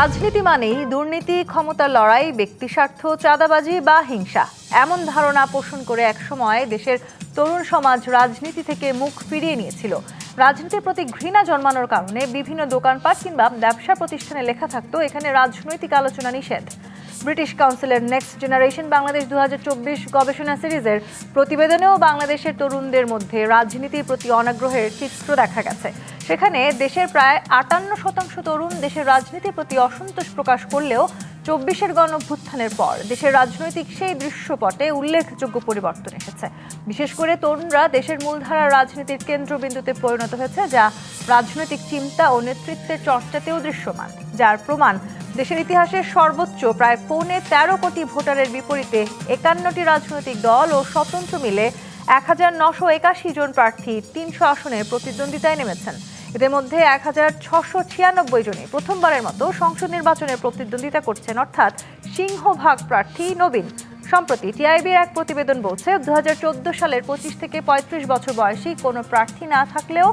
রাজনীতি মানেই দুর্নীতি, ক্ষমতার লড়াই, ব্যক্তিস্বার্থ, চাঁদাবাজি বা হিংসা, এমন ধারণা পোষণ করে একসময় দেশের তরুণ সমাজ রাজনীতি থেকে মুখ ফিরিয়ে নিয়েছিল। রাজনীতির প্রতি ঘৃণা জন্মানোর কারণে বিভিন্ন দোকানপাট কিংবা ব্যবসা প্রতিষ্ঠানে লেখা থাকতো এখানে রাজনৈতিক আলোচনা নিষেধ। ব্রিটিশ কাউন্সিলের নেক্সট জেনারেশন বাংলাদেশ 2024 গবেষণা সিরিজের প্রতিবেদনেও বাংলাদেশের তরুণদের মধ্যে রাজনীতির প্রতি অনাগ্রহের চিত্র দেখা গেছে। সেখানে দেশের প্রায় 58% তরুণ দেশের রাজনীতির প্রতি অসন্তোষ প্রকাশ করলেও 24-এর গণঅভ্যুত্থানের পর দেশের রাজনৈতিক সেই দৃশ্যপটে উল্লেখযোগ্য পরিবর্তন এসেছে। বিশেষ করে তরুণরা দেশের মূলধারার রাজনীতির কেন্দ্রবিন্দুতে পরিণত হয়েছে, যা রাজনৈতিক চিন্তা ও নেতৃত্বের চর্চাতেও দৃশ্যমান। যার প্রমাণ দেশের ইতিহাসের সর্বোচ্চ প্রায় 13.25 কোটি ভোটারের বিপরীতে 51টি রাজনৈতিক দল ও স্বতন্ত্র মিলে 1981 জন প্রার্থী 300 আসনে প্রতিদ্বন্দ্বিতায় নেমেছেন। এদের মধ্যে 1696 জনই প্রথমবারের মতো সংসদ নির্বাচনে প্রতিদ্বন্দ্বিতা করছেন, অর্থাৎ সিংহভাগ প্রার্থী নবীন। সম্প্রতি টিআইবির এক প্রতিবেদন বলছে 2014 সালের 25 থেকে 35 বছর বয়সী কোনো প্রার্থী না থাকলেও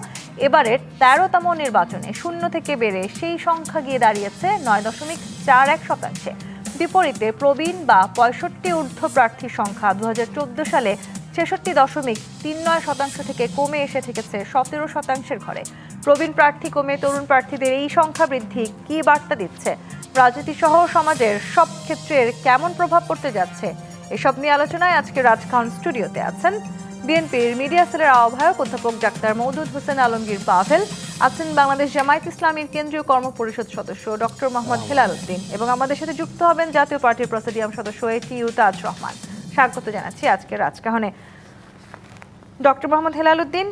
এবারের 13তম নির্বাচনে শূন্য থেকে বেড়ে সেই সংখ্যা গিয়ে দাঁড়িয়েছে 9.41%। বিপরীতে প্রবীণ বা 65 ঊর্ধ্ব প্রার্থীর সংখ্যা 2014 সালে 66.39% থেকে কমে এসে ঠেকেছে 17%-এর ঘরে। প্রবীণ প্রার্থী কমে তরুণ প্রার্থীদের এই সংখ্যা বৃদ্ধি কী বার্তা দিচ্ছে? রাজনীতি সহ সমাজের সব ক্ষেত্রের কেমন প্রভাব পড়তে যাচ্ছে? এসব নিয়ে আলোচনায় আজকে রাজখান স্টুডিওতে আছেন বিএনপির মিডিয়া সেলের আহ্বায়ক অধ্যাপক ডাক্তার মওদুদ হোসেন আলমগীর পাভেল, আছেন বাংলাদেশ জামায়াত ইসলামীর কেন্দ্রীয় কর্মপরিষদ সদস্য ডক্টর মোহাম্মদ হেলাল উদ্দিন, এবং আমাদের সাথে যুক্ত হবেন জাতীয় পার্টির প্রেসিডিয়াম সদস্য এটিইউ তাজ রহমান। স্বাগত জানাচ্ছি আজকে রাজকাহনে। ডক্টর মোহাম্মদ হেলাল উদ্দিন,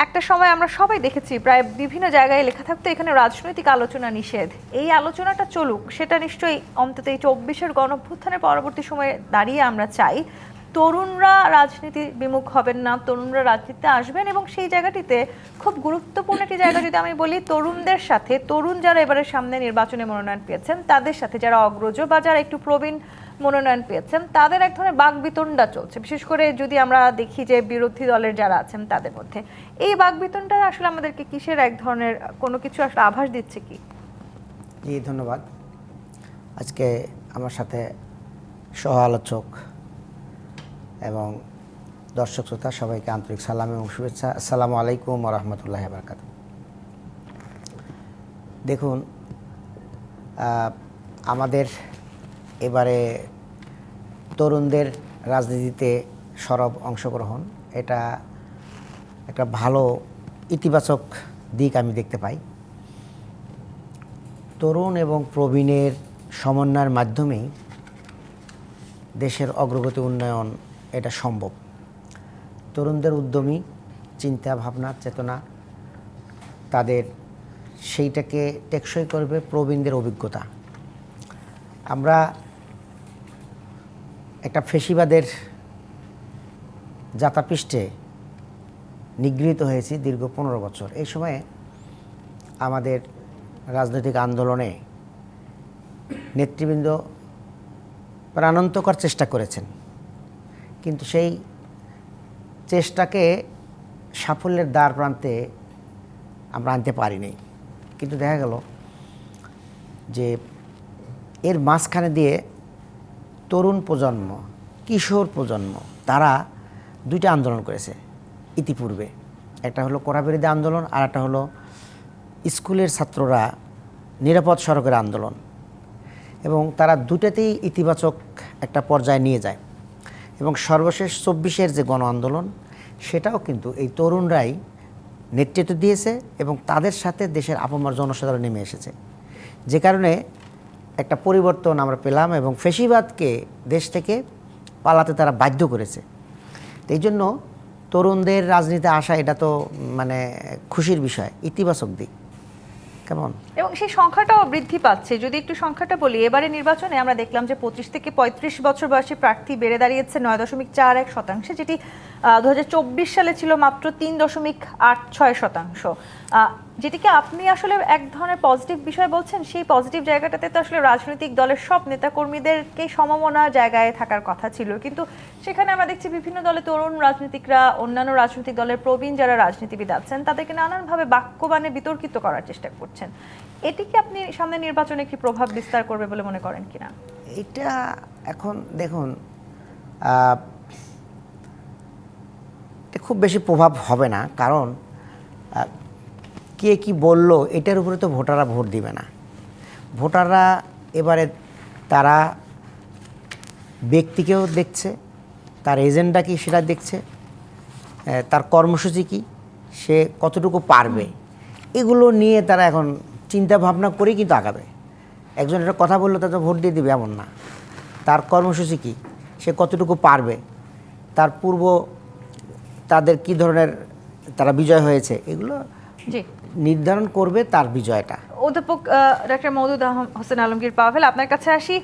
একটা সময় আমরা সবাই দেখেছি প্রায় বিভিন্ন জায়গায় লেখা থাকতো এখানে রাজনৈতিক আলোচনা নিষেধ। এই আলোচনাটা চলুক, সেটা নিশ্চয়ই অন্তত এই 24-এর গণঅভ্যুত্থানের পরবর্তী সময়ে দাঁড়িয়ে আমরা চাই তরুণরা রাজনীতি বিমুখ হবেন না, তরুণরা রাজনীতিতে আসবেন। এবং সেই জায়গাটিতে খুব গুরুত্বপূর্ণ একটি জায়গা যদি আমি বলি, তরুণদের সাথে তরুণ যারা এবারে সামনে নির্বাচনে মনোনয়ন পেয়েছেন তাদের সাথে যারা অগ্রজ বা যারা একটু প্রবীণ মনোনয়ন পেয়েছেন তাদের এক ধরনের বাকবিতণ্ডা চলছে। বিশেষ করে যদি আমরা দেখি যে বিরোধী দলের যারা আছেন তাদের মধ্যে এই বাকবিতণ্ডা আসলে আমাদেরকে কিসের এক ধরনের কোনো কিছু আসলে আভাস দিচ্ছে কি? জি, ধন্যবাদ। আজকে আমার সাথে সহ আলোচক এবং দর্শক শ্রোতা সবাইকে আন্তরিক সালাম এবং শুভেচ্ছা। আসসালামু আলাইকুম ওয়া রাহমাতুল্লাহি ওয়া বারাকাতুহু। দেখুন, আমাদের এবারে তরুণদের রাজনীতিতে সরব অংশগ্রহণ, এটা একটা ভালো ইতিবাচক দিক আমি দেখতে পাই। তরুণ এবং প্রবীণের সমন্বয়ের মাধ্যমেই দেশের অগ্রগতি উন্নয়ন এটা সম্ভব। তরুণদের উদ্যমী চিন্তা ভাবনা চেতনা, তাদের সেইটাকে টেকসই করবে প্রবীণদের অভিজ্ঞতা। আমরা একটা ফেসিবাদের যাতাপৃষ্ঠে নিগৃহীত হয়েছি দীর্ঘ 15 বছর। এই সময়ে আমাদের রাজনৈতিক আন্দোলনে নেতৃবৃন্দ প্রাণান্তকর চেষ্টা করেছেন, কিন্তু সেই চেষ্টাকে সাফল্যের দ্বার প্রান্তে আমরা আনতে পারিনি। কিন্তু দেখা গেল যে এর মাঝখানে দিয়ে তরুণ প্রজন্ম, কিশোর প্রজন্ম, তারা দুইটা আন্দোলন করেছে ইতিপূর্বে। একটা হলো কোরাবিরোধী আন্দোলন, আর একটা হলো স্কুলের ছাত্ররা নিরাপদ সড়কের আন্দোলন। এবং তারা দুটাতেই ইতিবাচক একটা পর্যায়ে নিয়ে যায়। এবং সর্বশেষ 24-এর যে গণ আন্দোলন, সেটাও কিন্তু এই তরুণরাই নেতৃত্ব দিয়েছে এবং তাদের সাথে দেশের আপামর জনসাধারণ নেমে এসেছে, যে কারণে একটা পরিবর্তন আমরা পেলাম এবং ফ্যাসিবাদকে দেশ থেকে পালাতে তারা বাধ্য করেছে। এই জন্য তরুণদের রাজনীতিতে আসা এটা তো মানে খুশির বিষয়, ইতিবাচক দিক। কেমন? এবং সেই সংখ্যাটাও বৃদ্ধি পাচ্ছে। যদি একটু সংখ্যাটা বলি, এবারে নির্বাচনে আমরা দেখলাম যে 25 থেকে 35 বছর বয়সী প্রার্থী বেড়ে দাঁড়িয়েছে 9.41%, যেটি 2024 সালে ছিল মাত্র 3.86%। যেটিকে আপনি আসলে এক ধরনের পজিটিভ বিষয় বলছেন, সেই পজিটিভ জায়গাটাতে তো আসলে রাজনৈতিক দলের সব নেতাকর্মীদেরকে সমমনা জায়গায় থাকার কথা ছিল, কিন্তু সেখানে আমরা দেখছি বিভিন্ন দলে তরুণ রাজনীতিকরা, অন্যান্য রাজনৈতিক দলের প্রবীণ যারা রাজনীতিবিদ আছেন তাদেরকে নানানভাবে বাক্যবাণে বিতর্কিত করার চেষ্টা করছেন। এটি কি আপনি সামনে নির্বাচনে কি প্রভাব বিস্তার করবে বলে মনে করেন কিনা? এটা এখন দেখুন, খুব বেশি প্রভাব হবে না, কারণ কে কি বলল এটার উপরে তো ভোটাররা ভোট দিবে না। ভোটাররা এবারে তারা ব্যক্তিকেও দেখছে, তার এজেন্ডা কি সেটা দেখছে, তার কর্মসূচি কি, সে কতটুকু পারবে, এগুলো নিয়ে তারা এখন চিন্তা ভাবনা করেই কিন্তু আগাবে। একজন একটা কথা বললো তাতে ভোট দিয়ে দিবে এমন না। তার কর্মসূচি কি, সে কতটুকু পারবে, তার পূর্ব তাদের কি ধরনের তারা বিজয় হয়েছে, এগুলো জি, নির্ধারণ করবে তার বিজয়টা। অধ্যাপক ডক্টর মওদুদ হোসেন আলমগীর পাভেল, আপনার কাছে আসি।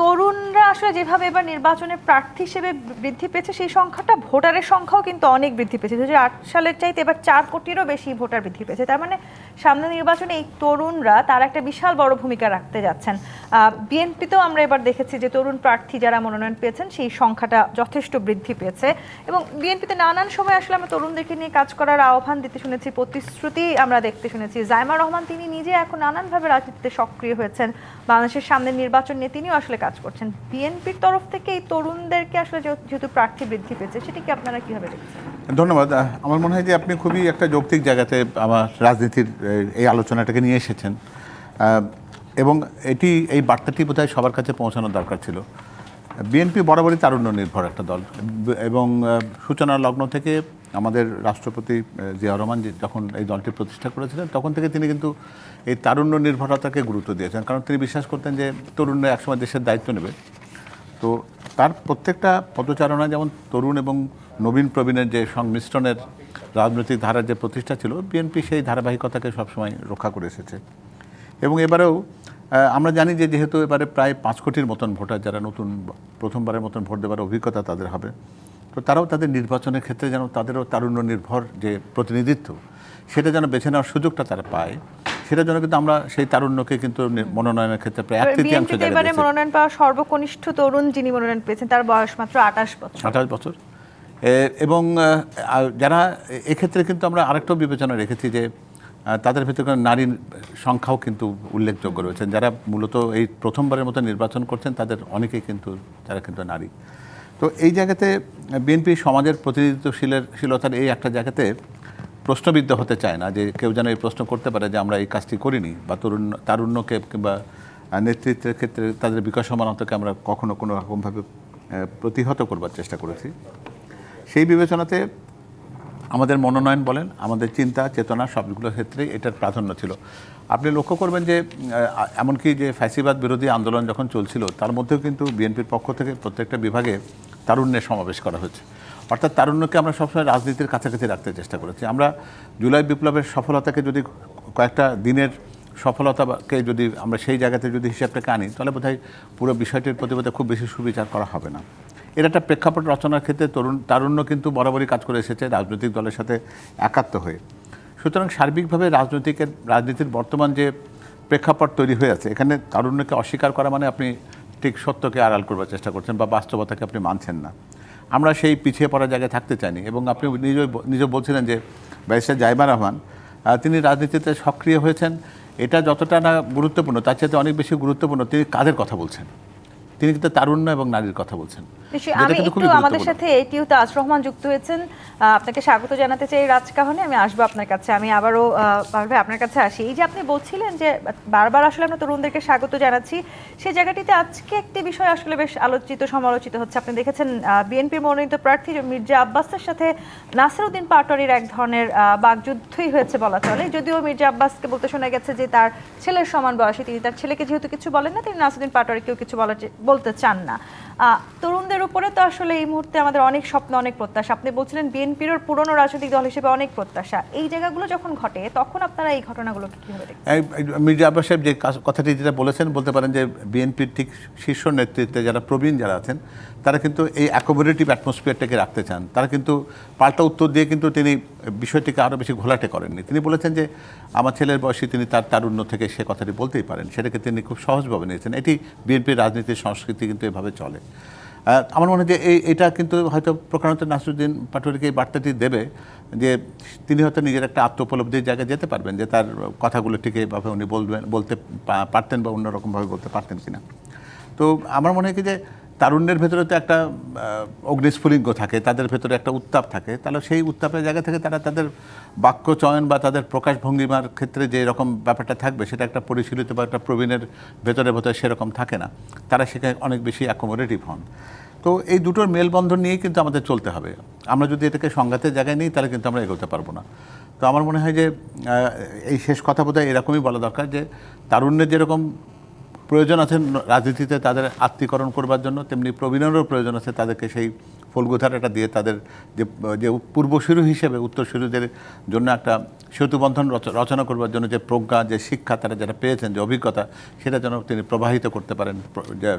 তরুণরা আসলে যেভাবে এবার নির্বাচনে প্রার্থী হিসেবে বৃদ্ধি পেয়েছে, সেই সংখ্যাটা ভোটারের সংখ্যাও কিন্তু অনেক বৃদ্ধি পেয়েছে। 2008 সালের চাইতে এবার 4 কোটিরও বেশি ভোটার বৃদ্ধি পেয়েছে। তার মানে সামনে নির্বাচনে এই তরুণরা তারা একটা বিশাল বড় ভূমিকা রাখতে যাচ্ছেন। বিএনপিতেও আমরা এবার দেখেছি যে তরুণ প্রার্থী যারা মনোনয়ন পেয়েছেন সেই সংখ্যাটা যথেষ্ট বৃদ্ধি পেয়েছে, এবং বিএনপিতে নানান সময় আসলে আমরা তরুণদেরকে নিয়ে কাজ করার আহ্বান দিতে শুনেছি, প্রতিশ্রুতি আমরা দেখতে শুনেছি। জাইমা রহমান তিনি নিজে এখন নানানভাবে রাজনীতিতে সক্রিয় হয়েছেন, বাংলাদেশের সামনে নির্বাচন নিয়ে তিনিও আসলে কাজ করছেন। বিএনপির তরফ থেকে এই তরুণদেরকে আসলে যেহেতু প্রার্থী বৃদ্ধি পেয়েছে, সেটাকে আপনারা কিভাবে দেখছেন? ধন্যবাদ। আমার মনে হয় যে আপনি খুবই একটা যৌক্তিক জায়গাতে আমার রাজনীতির এই আলোচনাটাকে নিয়ে এসেছেন, এবং এই বার্তাটি বোধহয় সবার কাছে পৌঁছানোর দরকার ছিল। বিএনপি বরাবরই তারুণ্য নির্ভর একটা দল, এবং সূচনা লগ্ন থেকে আমাদের রাষ্ট্রপতি জিয়াউর রহমান যখন এই দলটি প্রতিষ্ঠা করেছিলেন তখন থেকে তিনি কিন্তু এই তারুণ্য নির্ভরতাকে গুরুত্ব দিয়েছেন, কারণ তিনি বিশ্বাস করতেন যে তরুণরা একসময় দেশের দায়িত্ব নেবে। তো তার প্রত্যেকটা পদচারণা যেমন তরুণ এবং নবীন প্রবীণের যে সংমিশ্রণের রাজনৈতিক ধারার যে প্রতিষ্ঠা ছিল, বিএনপি সেই ধারাবাহিকতাকে সবসময় রক্ষা করে এসেছে। এবং এবারেও আমরা জানি যে যেহেতু এবারে প্রায় 5 কোটির মতন ভোটার যারা নতুন প্রথমবারের মতন ভোট দেওয়ার অভিজ্ঞতা তাদের হবে, তো তারাও তাদের নির্বাচনের ক্ষেত্রে যেন তাদেরও তারুণ্য নির্ভর যে প্রতিনিধিত্ব সেটা যেন বেছে নেওয়ার সুযোগটা তারা পায়, সেটার জন্য কিন্তু আমরা সেই তারুণ্যকে কিন্তু মনোনয়নের ক্ষেত্রে প্রায় 1/3 জায়গা দিয়েছি। মনোনয়ন পাওয়া সর্বকনিষ্ঠ তরুণ যিনি মনোনয়ন পেয়েছেন তার বয়স মাত্র 28 বছর। এবং যারা এক্ষেত্রে কিন্তু আমরা আরেকটাও বিবেচনা রেখেছি যে তাদের ভেতরে নারীর সংখ্যাও কিন্তু উল্লেখযোগ্য রয়েছেন, যারা মূলত এই প্রথমবারের মতো নির্বাচন করছেন তাদের অনেকেই কিন্তু তারা কিন্তু নারী। তো এই জায়গাতে বিএনপি সমাজের প্রতিনিধিত্বশীলতার এই একটা জায়গাতে প্রশ্নবিদ্ধ হতে চায় না, যে কেউ যেন এই প্রশ্ন করতে পারে যে আমরা এই কাজটি করিনি, বা তারুণ্যকে কিংবা নেতৃত্বের ক্ষেত্রে তাদের বিকাশমানতাকে আমরা কখনো কোনো রকমভাবে প্রতিহত করবার চেষ্টা করেছি। সেই বিবেচনাতে আমাদের মনোনয়ন বলেন, আমাদের চিন্তা চেতনা সবগুলোর ক্ষেত্রেই এটার প্রাধান্য ছিল। আপনি লক্ষ্য করবেন যে এমনকি যে ফ্যাসিবাদ বিরোধী আন্দোলন যখন চলছিল তার মধ্যেও কিন্তু বিএনপির পক্ষ থেকে প্রত্যেকটা বিভাগে তারুণ্যের সমাবেশ করা হচ্ছে। অর্থাৎ তারুণ্যকে আমরা সবসময় রাজনীতির কাছাকাছি রাখতে চেষ্টা করেছি। আমরা জুলাই বিপ্লবের সফলতাকে যদি কয়েকটা দিনের সফলতাকে যদি আমরা সেই জায়গাতে যদি হিসাবটাকে আনি, তাহলে বোধহয় পুরো বিষয়টির প্রতি খুব বেশি সুবিচার করা হবে না। এর একটা প্রেক্ষাপট রচনার ক্ষেত্রে তারুণ্য কিন্তু বরাবরই কাজ করে এসেছে রাজনৈতিক দলের সাথে একাত্ম হয়ে। সুতরাং সার্বিকভাবে রাজনীতির বর্তমান যে প্রেক্ষাপট তৈরি হয়ে আছে, এখানে তারুণ্যকে অস্বীকার করা মানে আপনি ঠিক সত্যকে আড়াল করবার চেষ্টা করছেন বা বাস্তবতাকে আপনি মানছেন না। আমরা সেই পিছিয়ে পড়া জায়গায় থাকতে চাইনি, এবং আপনি নিজে বলছিলেন যে ব্যারিস্টার জাইমা রহমান তিনি রাজনীতিতে সক্রিয় হয়েছেন, এটা যতটা না গুরুত্বপূর্ণ তার চাইতে অনেক বেশি গুরুত্বপূর্ণ তিনি কাদের কথা বলছেন। তিনি কিন্তু তারুণ্য এবং নারীর কথা বলছেন। আমি একটু আমাদের সাথে এটিও তাজ রহমান যুক্ত হয়েছেন, আপনাকে স্বাগত জানাতে চাই রাজকাহনে। আমি আসবো আপনার কাছে, আমি আবারও আপনার কাছে আসি। এই যে আপনি বলছিলেন যে বারবার আসলে আমরা তরুণদেরকে স্বাগত জানাচ্ছি, সেই জায়গাটিতে আজকে একটি বিষয় আসলে বেশ আলোচিত সমালোচিত হচ্ছে। আপনি দেখেছেন বিএনপির মনোনীত প্রার্থী মির্জা আব্বাসের সাথে নাসিরউদ্দিন পাটোয়ারির এক ধরনের বাকযুদ্ধই হয়েছে বলা চলে। যদিও মির্জা আব্বাসকে বলতে শোনা গেছে যে তার ছেলের সমান বয়সী, তিনি তার ছেলেকে যেহেতু কিছু বলেন না, তিনি নাসিরউদ্দিন পাটোয়ারিকেও কিছু বলতে চান না। তরুণদের উপরে তো আসলে এই মুহূর্তে আমাদের অনেক স্বপ্ন, অনেক প্রত্যাশা। আপনি বলছিলেন বিএনপির পুরনো রাজনৈতিক দল হিসেবে অনেক প্রত্যাশা, এই জায়গাগুলো যখন ঘটে তখন আপনারা এই ঘটনাগুলোকে কিভাবে দেখেন? মির্জা আব্বাস সাহেব যে কথাটি যেটা বলেছেন, বলতে পারেন যে বিএনপির ঠিক শীর্ষ নেতৃত্বে যারা প্রবীণ যারা আছেন তারা কিন্তু এই অ্যাকোমোডেটিভ অ্যাটমসফিয়ারটাকে রাখতে চান। তারা কিন্তু পাল্টা উত্তর দিয়ে কিন্তু তিনি বিষয়টিকে আরও বেশি ঘোলাটে করেননি। তিনি বলেছেন যে আমার ছেলের বয়সী তিনি তার তারুণ্য থেকে সে কথাটি বলতেই পারেন, সেটাকে তিনি খুব সহজভাবে নিয়েছেন। এটি বিএনপির রাজনীতির সংস্কৃতি কিন্তু এভাবে চলে। আমার মনে হয় যে এটা কিন্তু হয়তো প্রকারান্ত নাসিরুদ্দিন পাটোয়ারিকে এই বার্তাটি দেবে যে তিনি হয়তো নিজের একটা আত্মোপলব্ধির জায়গায় যেতে পারবেন, যে তার কথাগুলো ঠিক এইভাবে উনি বলতে পারতেন বা অন্যরকমভাবে বলতে পারতেন কিনা। তো আমার মনে হয় কি যে তারুণ্যের ভেতরে তো একটা অগ্নিস্ফুলিঙ্গ থাকে, তাদের ভেতরে একটা উত্তাপ থাকে, তাহলে সেই উত্তাপের জায়গা থেকে তারা তাদের বাক্য চয়ন বা তাদের প্রকাশভঙ্গিমার ক্ষেত্রে যে এরকম ব্যাপারটা থাকবে সেটা একটা পরিশীলিত বা একটা প্রবীণের ভেতরে সেরকম থাকে না। তারা সেখানে অনেক বেশি অ্যাকোমোডেটিভ হন। তো এই দুটোর মেলবন্ধন নিয়েই কিন্তু আমাদের চলতে হবে। আমরা যদি এটাকে সংঘাতের জায়গায় নিই তাহলে কিন্তু আমরা এগোতে পারবো না। তো আমার মনে হয় যে এই শেষ কথা বোধহয় এরকমই বলা দরকার যে তারুণ্যের যেরকম প্রয়োজন আছে রাজনীতিতে তাদের আত্মীকরণ করবার জন্য, তেমনি প্রবীণেরও প্রয়োজন আছে তাদেরকে সেই ফলগুধারাটা দিয়ে তাদের যে পূর্বসূরি হিসেবে উত্তরসূরিদের জন্য একটা সেতুবন্ধন রচনা করবার জন্য যে প্রজ্ঞা, যে শিক্ষা তারা যারা পেয়েছেন, যে অভিজ্ঞতা, সেটা যেন তিনি প্রবাহিত করতে পারেন,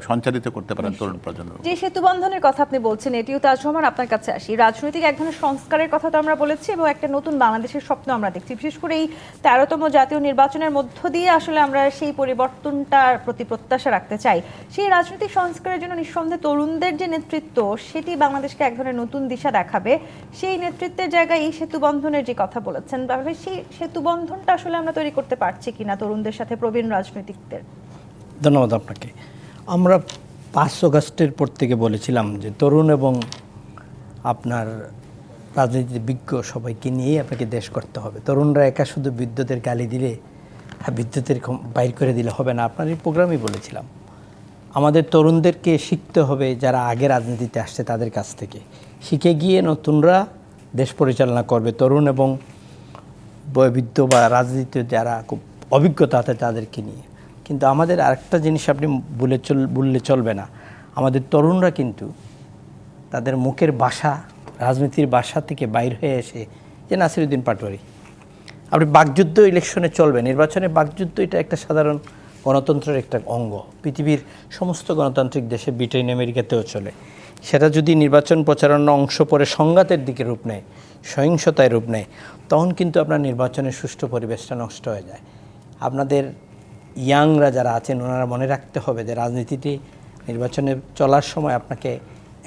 সঞ্চালিত করতে পারেন তরুণ প্রজন্ম। যে সেতুবন্ধনের কথা আপনি বলছেন, এটিও তাজ রহমান আপনার কাছে আসি। রাজনৈতিক এক ধরনের সংস্কারের কথা তো আমরা বলেছি এবং একটা নতুন বাংলাদেশের স্বপ্ন আমরা দেখছি। বিশেষ করে এই 13তম জাতীয় নির্বাচনের মধ্য দিয়ে আসলে আমরা সেই পরিবর্তনটার প্রতি প্রত্যাশা রাখতে চাই। সেই রাজনৈতিক সংস্কারের জন্য নিঃসন্দেহে তরুণদের যে নেতৃত্ব, সেটি বাংলাদেশকে এক ধরনের নতুন দিশা দেখাবে। সেই নেতৃত্বের জায়গায় এই সেতুবন্ধনের যে কথা বলেছেন, সেই সেতুবন্ধনটা আসলে আমরা তৈরি করতে পারছি কিনা তরুণদের সাথে, প্রবীণ রাজনৈতিকদের? ধন্যবাদ আপনাকে। আমরা 5 আগস্টের পর থেকে বলেছিলাম যে তরুণ এবং আপনার রাজনীতির বিজ্ঞ সবাইকে নিয়েই আপনাকে দেশ করতে হবে। তরুণরা একা শুধু বিদ্যুতের গালি দিলে, বিদ্যুতের বাইর করে দিলে হবে না। আপনার এই প্রোগ্রামই বলেছিলাম আমাদের তরুণদেরকে শিখতে হবে যারা আগে রাজনীতিতে আসছে তাদের কাছ থেকে। শিখে গিয়ে নতুনরা দেশ পরিচালনা করবে, তরুণ এবং বয়োবৃদ্ধ বা রাজনীতিতে যারা খুব অভিজ্ঞতা আছে তাদেরকে নিয়ে। কিন্তু আমাদের আরেকটা জিনিস আপনি বললে চলবে না, আমাদের তরুণরা কিন্তু তাদের মুখের ভাষা, রাজনীতির ভাষা থেকে বাইর হয়ে এসে, যে নাসিরুদ্দিন পাটোয়ারি, আপনি বাকযুদ্ধ ইলেকশনে চলবে, নির্বাচনে বাকযুদ্ধ এটা একটা সাধারণ গণতন্ত্রের একটা অঙ্গ। পৃথিবীর সমস্ত গণতান্ত্রিক দেশে, ব্রিটেন, আমেরিকাতেও চলে। সেটা যদি নির্বাচন প্রচারণা অংশ পরে সংঘাতের দিকে রূপ নেয়, সহিংসতায় রূপ নেয়, তখন কিন্তু আপনার নির্বাচনের সুষ্ঠু পরিবেশটা নষ্ট হয়ে যায়। আপনাদের ইয়াংরা যারা আছেন ওনারা মনে রাখতে হবে যে রাজনীতিতে নির্বাচনে চলার সময় আপনাকে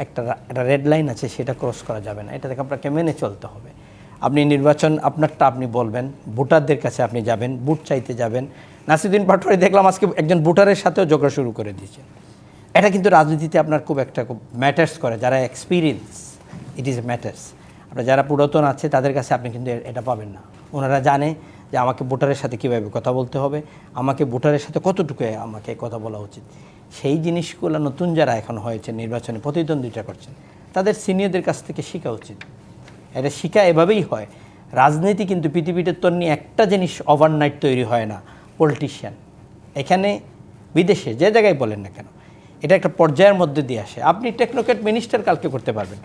একটা রেড লাইন আছে, সেটা ক্রস করা যাবে না। এটা থেকে আপনাকে মেনে চলতে হবে। আপনি নির্বাচন আপনারটা আপনি বলবেন, ভোটারদের কাছে আপনি যাবেন, ভোট চাইতে যাবেন। নাসিরুদ্দিন পাটোয়ারি দেখলাম আজকে একজন ভোটারের সাথেও ঝগড়া শুরু করে দিয়েছেন। এটা কিন্তু রাজনীতিতে আপনার খুব ম্যাটার্স করে। যারা এক্সপিরিয়েন্স, ইট ইজ ম্যাটার্স। আপনার যারা পুরাতন আছে তাদের কাছে আপনি কিন্তু এটা পাবেন না। ওনারা জানে যে আমাকে ভোটারের সাথে কীভাবে কথা বলতে হবে, আমাকে ভোটারের সাথে কতটুকু আমাকে কথা বলা উচিত। সেই জিনিসগুলো নতুন যারা এখন হয়েছে নির্বাচনে প্রতিদ্বন্দ্বিতা করছেন, তাদের সিনিয়রদের কাছ থেকে শেখা উচিত। এটা শিখা এভাবেই হয়। রাজনীতি কিন্তু পৃথিবীতে তন্নি একটা জিনিস ওভারনাইট তৈরি হয় না, পলিটিশিয়ান। এখানে বিদেশে যে জায়গায় বলেন না কেন, এটা একটা পর্যায়ের মধ্যে দিয়ে আসে। আপনি টেকনোক্র্যাট মিনিস্টার কালকে করতে পারবেন,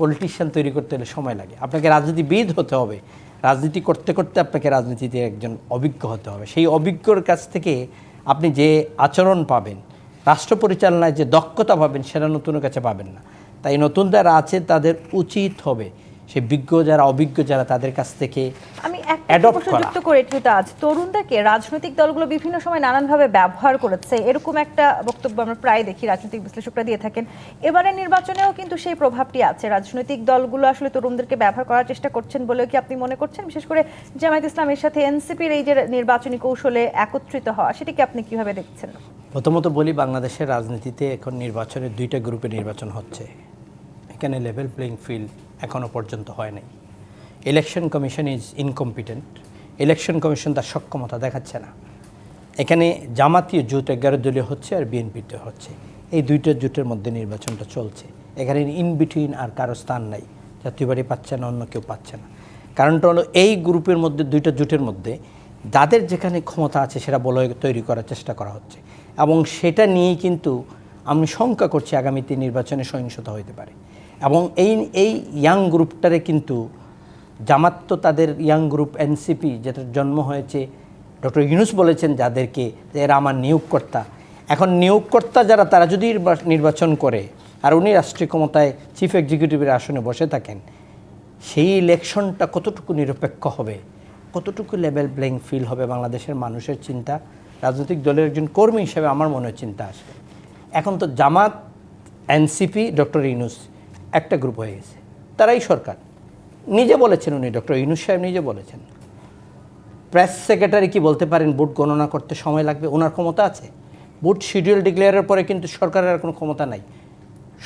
পলিটিশিয়ান তৈরি করতে হলে সময় লাগে। আপনাকে রাজনীতিবিদ হতে হবে, রাজনীতি করতে করতে আপনাকে রাজনীতিতে একজন অভিজ্ঞ হতে হবে। সেই অভিজ্ঞর কাছ থেকে আপনি যে আচরণ পাবেন, রাষ্ট্র পরিচালনায় যে দক্ষতা পাবেন, সেটা নতুনের কাছে পাবেন না। তাই নতুন যারা আছে তাদের উচিত হবে সে বিজ্ঞ যারা, অভিজ্ঞ যারা, তাদের কাছ থেকে আমি একটা প্রশ্ন যুক্ত করে আজ তরুণদেরকে রাজনৈতিক দলগুলো বিভিন্ন সময় নানানভাবে ব্যবহার করেছে, এরকম একটা বক্তব্য আমরা প্রায় দেখি, রাজনৈতিক বিশ্লেষকরা দিয়ে থাকেন। এবারে নির্বাচনেও কিন্তু সেই প্রভাবটি আছে। রাজনৈতিক দলগুলো আসলে তরুণদেরকে ব্যবহার করার চেষ্টা করছেন বলেও কি আপনি মনে করছেন? বিশেষ করে জামায়াত ইসলামের সাথে এনসিপির এই যে নির্বাচনী কৌশলে একত্রিত হওয়া, সেটাকে আপনি কিভাবে দেখছেন? প্রথমত বলি, বাংলাদেশের রাজনীতিতে এখন নির্বাচনের 2টা গ্রুপে নির্বাচন হচ্ছে। এখানে লেভেল প্লেইং ফিল্ড এখনও পর্যন্ত হয় নাই। Election commission is incompetent. Election commission তার সক্ষমতা দেখাচ্ছে না। এখানে জামাতীয় জোট 11 দলীয় হচ্ছে আর বিএনপিতে হচ্ছে। এই 2টা জোটের মধ্যে নির্বাচনটা চলছে। এখানে ইন বিটুইন আর কারো স্থান নাই। জাতীয় পার্টি পাচ্ছে না, অন্য কেউ পাচ্ছে না। কারণটা হলো এই গ্রুপের মধ্যে, 2টা জোটের মধ্যে যাদের যেখানে ক্ষমতা আছে সেটা বলয় তৈরি করার চেষ্টা করা হচ্ছে এবং সেটা নিয়েই কিন্তু আমি শঙ্কা করছি আগামীতে নির্বাচনে সহিংসতা হতে পারে। এবং এই ইয়াং গ্রুপটারে কিন্তু জামাত তো তাদের ইয়াং গ্রুপ এনসিপি যেটার জন্ম হয়েছে, ডক্টর ইউনূস বলেছেন যাদেরকে যে এরা আমার নিয়োগকর্তা। এখন নিয়োগকর্তা যারা তারা যদি নির্বাচন করে আর উনি রাষ্ট্রীয় ক্ষমতায় চিফ এক্সিকিউটিভের আসনে বসে থাকেন, সেই ইলেকশনটা কতটুকু নিরপেক্ষ হবে, কতটুকু লেভেল প্লেইং ফিল হবে বাংলাদেশের মানুষের চিন্তা, রাজনৈতিক দলের একজন কর্মী হিসেবে আমার মনে হয় চিন্তা আসবে। এখন তো জামাত, এনসিপি, ডক্টর ইউনূস একটা গ্রুপ হয়ে গেছে, তারাই সরকার। নিজে বলেছেন উনি, ডক্টর ইউনূস সাহেব নিজে বলেছেন। প্রেস সেক্রেটারি কি বলতে পারেন ভোট গণনা করতে সময় লাগবে? ওনার ক্ষমতা আছে? ভোট শিডিউল ডিক্লেয়ারের পরে কিন্তু সরকারের আর কোনো ক্ষমতা নাই,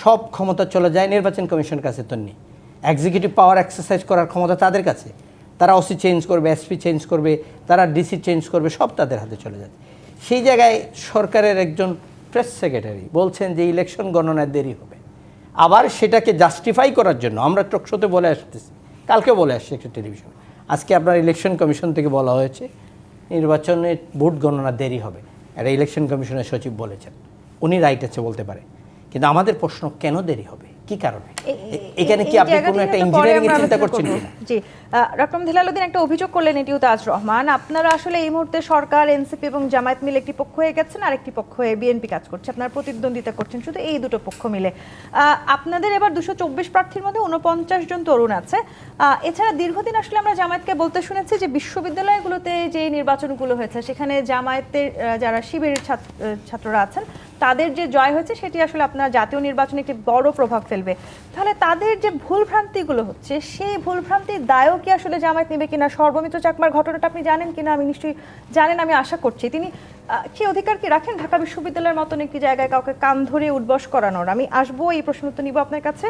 সব ক্ষমতা চলে যায় নির্বাচন কমিশনের কাছে। তন্নি এক্সিকিউটিভ পাওয়ার এক্সারসাইজ করার ক্ষমতা তাদের কাছে। তারা ওসি চেঞ্জ করবে, এসপি চেঞ্জ করবে, তারা ডিসি চেঞ্জ করবে, সব তাদের হাতে চলে যায়। সেই জায়গায় সরকারের একজন প্রেস সেক্রেটারি বলছেন যে ইলেকশন গণনায় দেরি হবে। আবার সেটাকে জাস্টিফাই করার জন্য আমরা টকশোতে বলে আসতেছি, কালকে বলে আসছি একটা টেলিভিশন, আজকে আপনার ইলেকশন কমিশন থেকে বলা হয়েছে নির্বাচনে ভোট গণনা দেরি হবে। এটা ইলেকশন কমিশনের সচিব বলেছেন, উনি রাইট আছে বলতে পারে। কিন্তু আমাদের প্রশ্ন, কেন দেরি হবে, কি কারণে? এখানে কি আপনি কোনো একটা ইঞ্জিনিয়ারিং এর চিন্তা করছেন কিনা? জি, ডক্টর হেলালুদ্দিন একটা অভিযোগ করলেন, এটিও তাজ রহমান, আপনারা আসলে এই মুহূর্তে সরকার, এনসিপি এবং জামায়াত মিলে একটি পক্ষ হয়ে গেছেন, আর একটি পক্ষ হয়ে বিএনপি কাজ করছে, আপনারা প্রতিদ্বন্দ্বিতা করছেন শুধু এই দুটো পক্ষ মিলে। আপনাদের এবার 224 প্রার্থীর মধ্যে 49 জন তরুণ আছে। এছাড়া দীর্ঘদিন আসলে আমরা জামায়াতকে বলতে শুনেছি যে বিশ্ববিদ্যালয়গুলোতে যে নির্বাচনগুলো হয়েছে সেখানে জামায়াতের যারা শিবিরের ছাত্ররা আছেন তাদের যে জয় হয়েছে সেটি আসলে আপনার জাতীয় নির্বাচনে একটি বড় প্রভাব ফেলবে। তাহলে তাদের যে ভুলভ্রান্তিগুলো হচ্ছে সেই ভুলভ্রান্তির দায়ও কি আসলে জামায়াত নেবে কিনা? সর্বমিত্র চাকমার ঘটনাটা আপনি জানেন কিনা? আমি নিশ্চয়ই জানেন, আমি আশা করছি। তিনি কি অধিকার কি রাখেন ঢাকা বিশ্ববিদ্যালয়ের মতন একটি জায়গায় কাউকে কান ধরে উঠবস করানোর? আমি আসবো, এই প্রশ্ন তো নিব আপনার কাছে।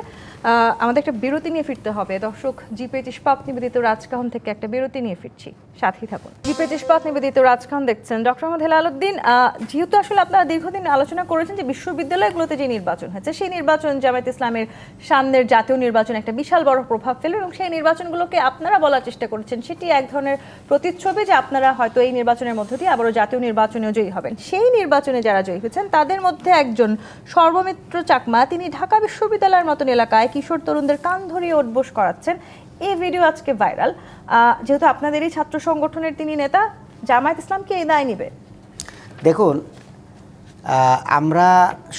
আমাদের একটা বিরতি নিয়ে ফিরতে হবে। দর্শক, জি-পেজ ইস্পাত নিবেদিত রাজকাহন থেকে একটা বিরতি নিয়ে ফিরছি, সাথেই থাকুন। জি-পেজ ইস্পাত নিবেদিত রাজকাহন দেখছেন। ডক্টর মোহাম্মদ হেলালুদ্দিন, যেহেতু আসলে আপনারা দীর্ঘদিন আলোচনা করেছেন যে বিশ্ববিদ্যালয়গুলোতে যে নির্বাচন হয়েছে সেই নির্বাচন জামায়াত ইসলামের সামনের জাতীয় নির্বাচন একটা বিশাল বড় প্রভাব ফেলবে, এবং সেই নির্বাচনগুলোকে আপনারা বলার চেষ্টা করেছেন সেটি এক ধরনের প্রতিচ্ছবি যে আপনারা হয়তো এই নির্বাচনের মধ্য দিয়ে আবারও জাতীয় নির্বাচনেও জয়ী হবেন। সেই নির্বাচনে যারা জয়ী হয়েছেন তাদের মধ্যে একজন সর্বমিত্র চাকমা, তিনি ঢাকা বিশ্ববিদ্যালয়ের মতন এলাকায় কিশোর তরুণদের কান ধরিয়ে উঠবোস করাচ্ছেন। এই ভিডিও আজকে ভাইরাল। যেহেতু আপনাদেরই ছাত্র সংগঠনের তিনি নেতা, জামায়াত ইসলাম কি এই দায় নেবে? দেখুন, আমরা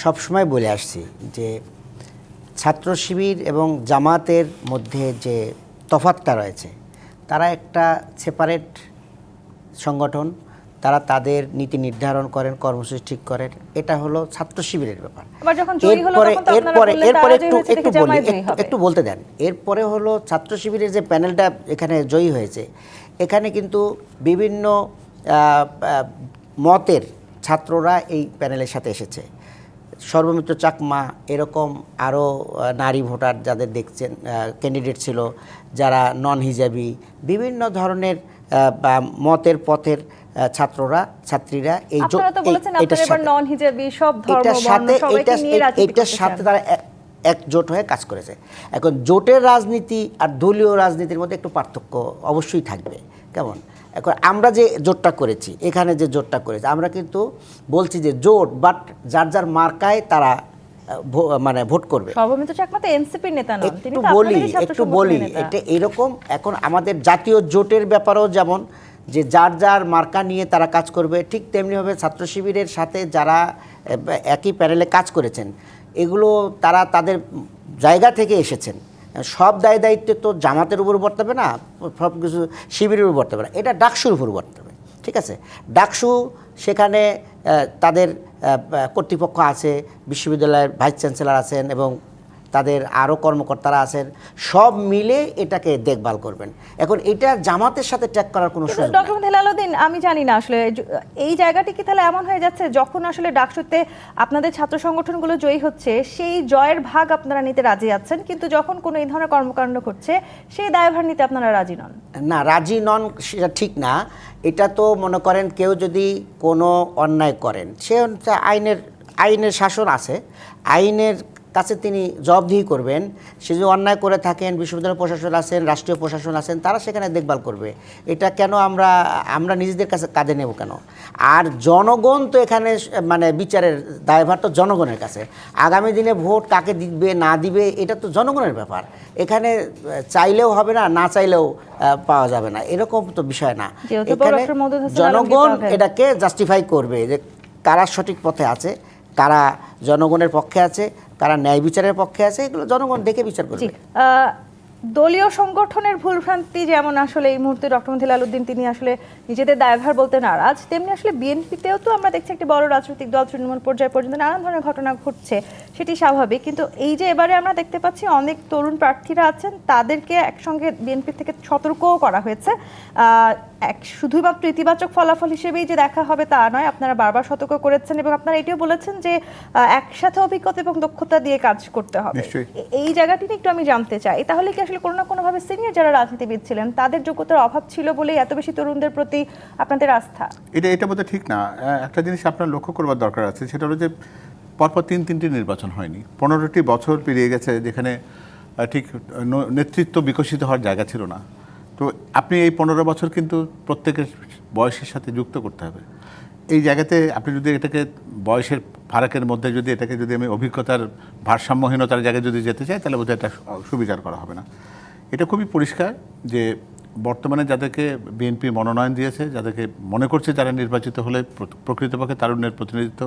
সবসময় বলে আসছি যে ছাত্র শিবির এবং জামাতের মধ্যে যে তফাৎটা রয়েছে, তারা একটা সেপারেট সংগঠন, তারা তাদের নীতি নির্ধারণ করেন, কর্মসূচি ঠিক করেন, এটা হলো ছাত্র শিবিরের ব্যাপার। এরপরে একটু বলতে দেন। এরপরে হলো ছাত্র শিবিরের যে প্যানেলটা এখানে জয়ী হয়েছে, এখানে কিন্তু বিভিন্ন মতের ছাত্ররা এই প্যানেলের সাথে এসেছে। সর্বমিত্র চাকমা, এরকম আরও নারী ভোটার যাদের দেখছেন ক্যান্ডিডেট ছিল, যারা নন হিজাবি, বিভিন্ন ধরনের মতের পথের ছাত্ররা, ছাত্রীরা এইটার সাথে তারা একজোট হয়ে কাজ করেছে। এখন জোটের রাজনীতি আর দলীয় রাজনীতির মধ্যে একটু পার্থক্য অবশ্যই থাকবে। কেমন? এখন আমরা যে জোটটা করেছি, এখানে যে জোটটা করেছি, আমরা কিন্তু বলছি যে জোট, বাট যার যার মার্কায় তারা মানে ভোট করবে। সর্বমিত্র চাকমা তো এনসিপির নেতা নন, তিনি তো একটু বলি এটা এরকম। এখন আমাদের জাতীয় জোটের ব্যাপারেও যেমন যে যার যার মার্কা নিয়ে তারা কাজ করবে, ঠিক তেমনিভাবে ছাত্র শিবিরের সাথে যারা একই প্যানেলে কাজ করেছেন, এগুলো তারা তাদের জায়গা থেকে এসেছেন। সব দায় দায়িত্ব তো জামাতের উপর বর্তাবে না, সব কিছু শিবিরের উপর বর্তাবে না, এটা ডাকসুর উপর বর্তাবে। ঠিক আছে, ডাকসু সেখানে তাদের কর্তৃপক্ষ আছে, বিশ্ববিদ্যালয়ের ভাইস চ্যান্সেলর আছেন এবং তাদের আরও কর্মকর্তারা আছেন, সব মিলে এটাকে দেখভাল করবেন। এখন এটা জামাতের সাথে ট্র্যাক করার কোনো সুযোগ নেই। ডক্টর হেলালুদ্দিন, আমি জানি না আসলে এই জায়গাটি কি তাহলে এমন হয়ে যাচ্ছে যখন আসলে ডাকসুতে আপনাদের ছাত্র সংগঠনগুলো জয়ী হচ্ছে সেই জয়ের ভাগ আপনারা নিতে রাজি আছেন, কিন্তু যখন কোনো এই ধরনের কর্মকাণ্ড ঘটছে সেই দায়ভার নিতে আপনারা রাজি নন? না, রাজি নন সেটা ঠিক না। এটা তো মনে করেন কেউ যদি কোনো অন্যায় করেন, সে আইনের শাসন আছে, আইনের কাছে তিনি জবাবদিহি করবেন। সে যদি অন্যায় করে থাকেন, বিশ্ববিদ্যালয় প্রশাসন আছেন, রাষ্ট্রীয় প্রশাসন আছেন, তারা সেখানে দেখভাল করবে। এটা কেন আমরা নিজেদের কাছে কাঁধে নেব কেন? আর জনগণ তো এখানে মানে বিচারের দায়ভার তো জনগণের কাছে। আগামী দিনে ভোট কাকে দিবে না দিবে এটা তো জনগণের ব্যাপার। এখানে চাইলেও হবে না, না চাইলেও পাওয়া যাবে না, এরকম তো বিষয় না। এখানে জনগণ এটাকে জাস্টিফাই করবে যে কারা সঠিক পথে আছে, কারা জনগণের পক্ষে আছে, কারা ন্যায় বিচারের পক্ষে আছে, এগুলো জনগণ দেখে বিচার করবে। দলীয় সংগঠনের ভুলভ্রান্তি যেমন আসলে এই মুহূর্তে ডক্টর মতিউর আলাউদ্দিন তিনি আসলে নিজেদের দায়ভার বলতে নারাজ, তেমনি আসলে বিএনপিতেও তো আমরা দেখছি একটি বড় রাজনৈতিক দল তৃণমূল পর্যায় পর্যন্ত নানান ধরনের ঘটনা ঘটছে, সেটি স্বাভাবিক। কিন্তু এই যে এবারে আমরা দেখতে পাচ্ছি অনেক তরুণ প্রার্থীরা আছেন, তাদেরকে একসঙ্গে বিএনপি থেকে সতর্কও করা হয়েছে। শুধুমাত্র ইতিবাচক ফলাফল হিসেবেই যে দেখা হবে তা নয়, আপনারা বারবার সতর্ক করেছেন এবং আপনারা এটিও বলেছেন যে একসাথে অভিজ্ঞতা এবং দক্ষতা দিয়ে কাজ করতে হবে। এই জায়গাটি একটু আমি জানতে চাই, তাহলে কি আসলে কোনো না কোনোভাবে সিনিয়র যারা রাজনীতিবিদ ছিলেন তাদের যোগ্যতার অভাব ছিল বলেই এত বেশি তরুণদের প্রতি আপনাদের আস্থা? এটা বোধহয় ঠিক না। একটা জিনিস আপনার লক্ষ্য করবার দরকার আছে, সেটা হলো যে পরপর তিনটি নির্বাচন হয়নি, 15টি বছর পেরিয়ে গেছে যেখানে ঠিক নেতৃত্ব বিকশিত হওয়ার জায়গা ছিল না। তো আপনি এই 15 বছর কিন্তু প্রত্যেকের বয়সের সাথে যুক্ত করতে হবে। এই জায়গাতে আপনি যদি এটাকে বয়সের ফারাকের মধ্যে যদি এটাকে যদি আমি অভিজ্ঞতার ভারসাম্যহীনতার জায়গায় যদি যেতে চাই, তাহলে বোধহয় এটা সুবিচার করা হবে না। এটা খুবই পরিষ্কার যে বর্তমানে যাদেরকে বিএনপি মনোনয়ন দিয়েছে, যাদেরকে মনে করছে যারা নির্বাচিত হলে প্রকৃতপক্ষে তারুণ্যের প্রতিনিধিত্ব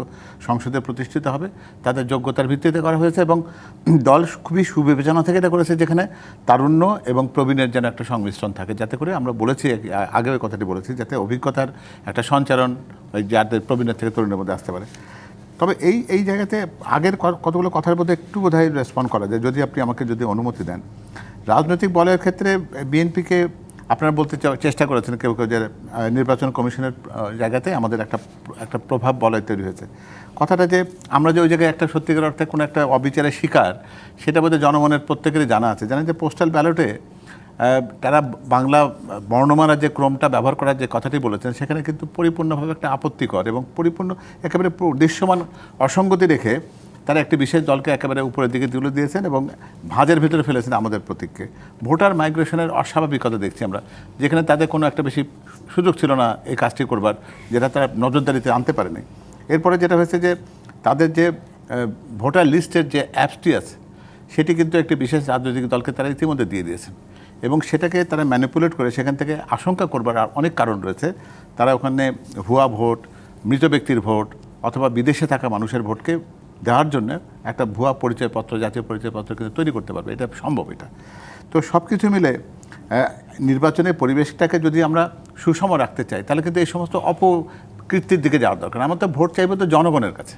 সংসদে প্রতিষ্ঠিত হবে, তাদের যোগ্যতার ভিত্তিতে করা হয়েছে এবং দল খুবই সুবিবেচনা থেকে এটা করেছে, যেখানে তারুণ্য এবং প্রবীণের যেন একটা সংমিশ্রণ থাকে, যাতে করে আমরা বলেছি আগে ওই কথাটি বলেছি, যাতে অভিজ্ঞতার একটা সঞ্চারণ ওই যাদের প্রবীণের থেকে তরুণের মধ্যে আসতে পারে। তবে এই জায়গাতে আগের কতগুলো কথার মধ্যে একটু বোধহয় রেসপন্ড করা যায়, যদি আপনি আমাকে যদি অনুমতি দেন। রাজনৈতিক বলের ক্ষেত্রে বিএনপিকে আপনারা বলতে চেষ্টা করেছেন কেউ কেউ যে নির্বাচন কমিশনের জায়গাতে আমাদের একটা প্রভাব বলয় তৈরি হয়েছে। কথাটা যে আমরা যে ওই জায়গায় একটা সত্যিকার অর্থে কোনো একটা অবিচারের শিকার, সেটা বোধহয় জনমনের প্রত্যেকেরই জানা আছে। জানেন যে পোস্টাল ব্যালটে তারা বাংলা বর্ণমালার যে ক্রমটা ব্যবহার করার যে কথাটি বলেছেন, সেখানে কিন্তু পরিপূর্ণভাবে একটা আপত্তিকর এবং পরিপূর্ণ একেবারে দৃশ্যমান অসঙ্গতি রেখে তারা একটি বিশেষ দলকে একেবারে উপরের দিকে তুলে দিয়েছেন এবং ভাঁজের ভিতরে ফেলেছেন আমাদের প্রতীককে। ভোটার মাইগ্রেশনের অস্বাভাবিকতা দেখছি আমরা, যেখানে তাদের কোনো একটা বেশি সুযোগ ছিল না এই কাজটি করবার, যেটা তারা নজরদারিতে আনতে পারেনি। এরপরে যেটা হয়েছে যে তাদের যে ভোটার লিস্টের যে অ্যাপসটি আছে, সেটি কিন্তু একটি বিশেষ রাজনৈতিক দলকে তারা ইতিমধ্যে দিয়ে দিয়েছেন এবং সেটাকে তারা ম্যানিপুলেট করে সেখান থেকে আশঙ্কা করবার অনেক কারণ রয়েছে। তারা ওখানে ভুয়া ভোট, মৃত ব্যক্তির ভোট অথবা বিদেশে থাকা মানুষের ভোটকে দেওয়ার জন্য একটা ভুয়া পরিচয়পত্র, জাতীয় পরিচয়পত্র কিন্তু তৈরি করতে পারবে। এটা সম্ভব। এটা তো সব কিছু মিলে নির্বাচনের পরিবেশটাকে যদি আমরা সুষম রাখতে চাই, তাহলে কিন্তু এই সমস্ত অপকৃতির দিকে যাওয়ার দরকার। আমার তো ভোট চাইবো তো জনগণের কাছে।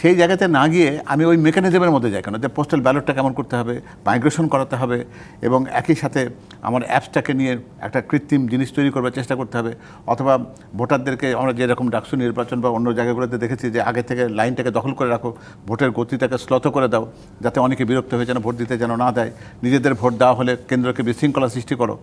সেই জায়গাতে না গিয়ে আমি ওই মেকানিজমের মধ্যে যাই কেন, যে পোস্টাল ব্যালটটা কেমন করতে হবে, মাইগ্রেশন করাতে হবে এবং একই সাথে আমার অ্যাপসটাকে নিয়ে একটা কৃত্রিম জিনিস তৈরি করবার চেষ্টা করতে হবে, অথবা ভোটারদেরকে আমরা যেরকম ডাকসু নির্বাচন বা অন্য জায়গাগুলোতে দেখেছি যে আগে থেকে লাইনটাকে দখল করে রাখো, ভোটের গতিটাকে স্লথ করে দাও, যাতে অনেকে বিরক্ত হয়ে যেন ভোট দিতে যেন না দেয়, নিজেদের ভোট দেওয়া হলে কেন্দ্রকে বিশৃঙ্খলা সৃষ্টি করো,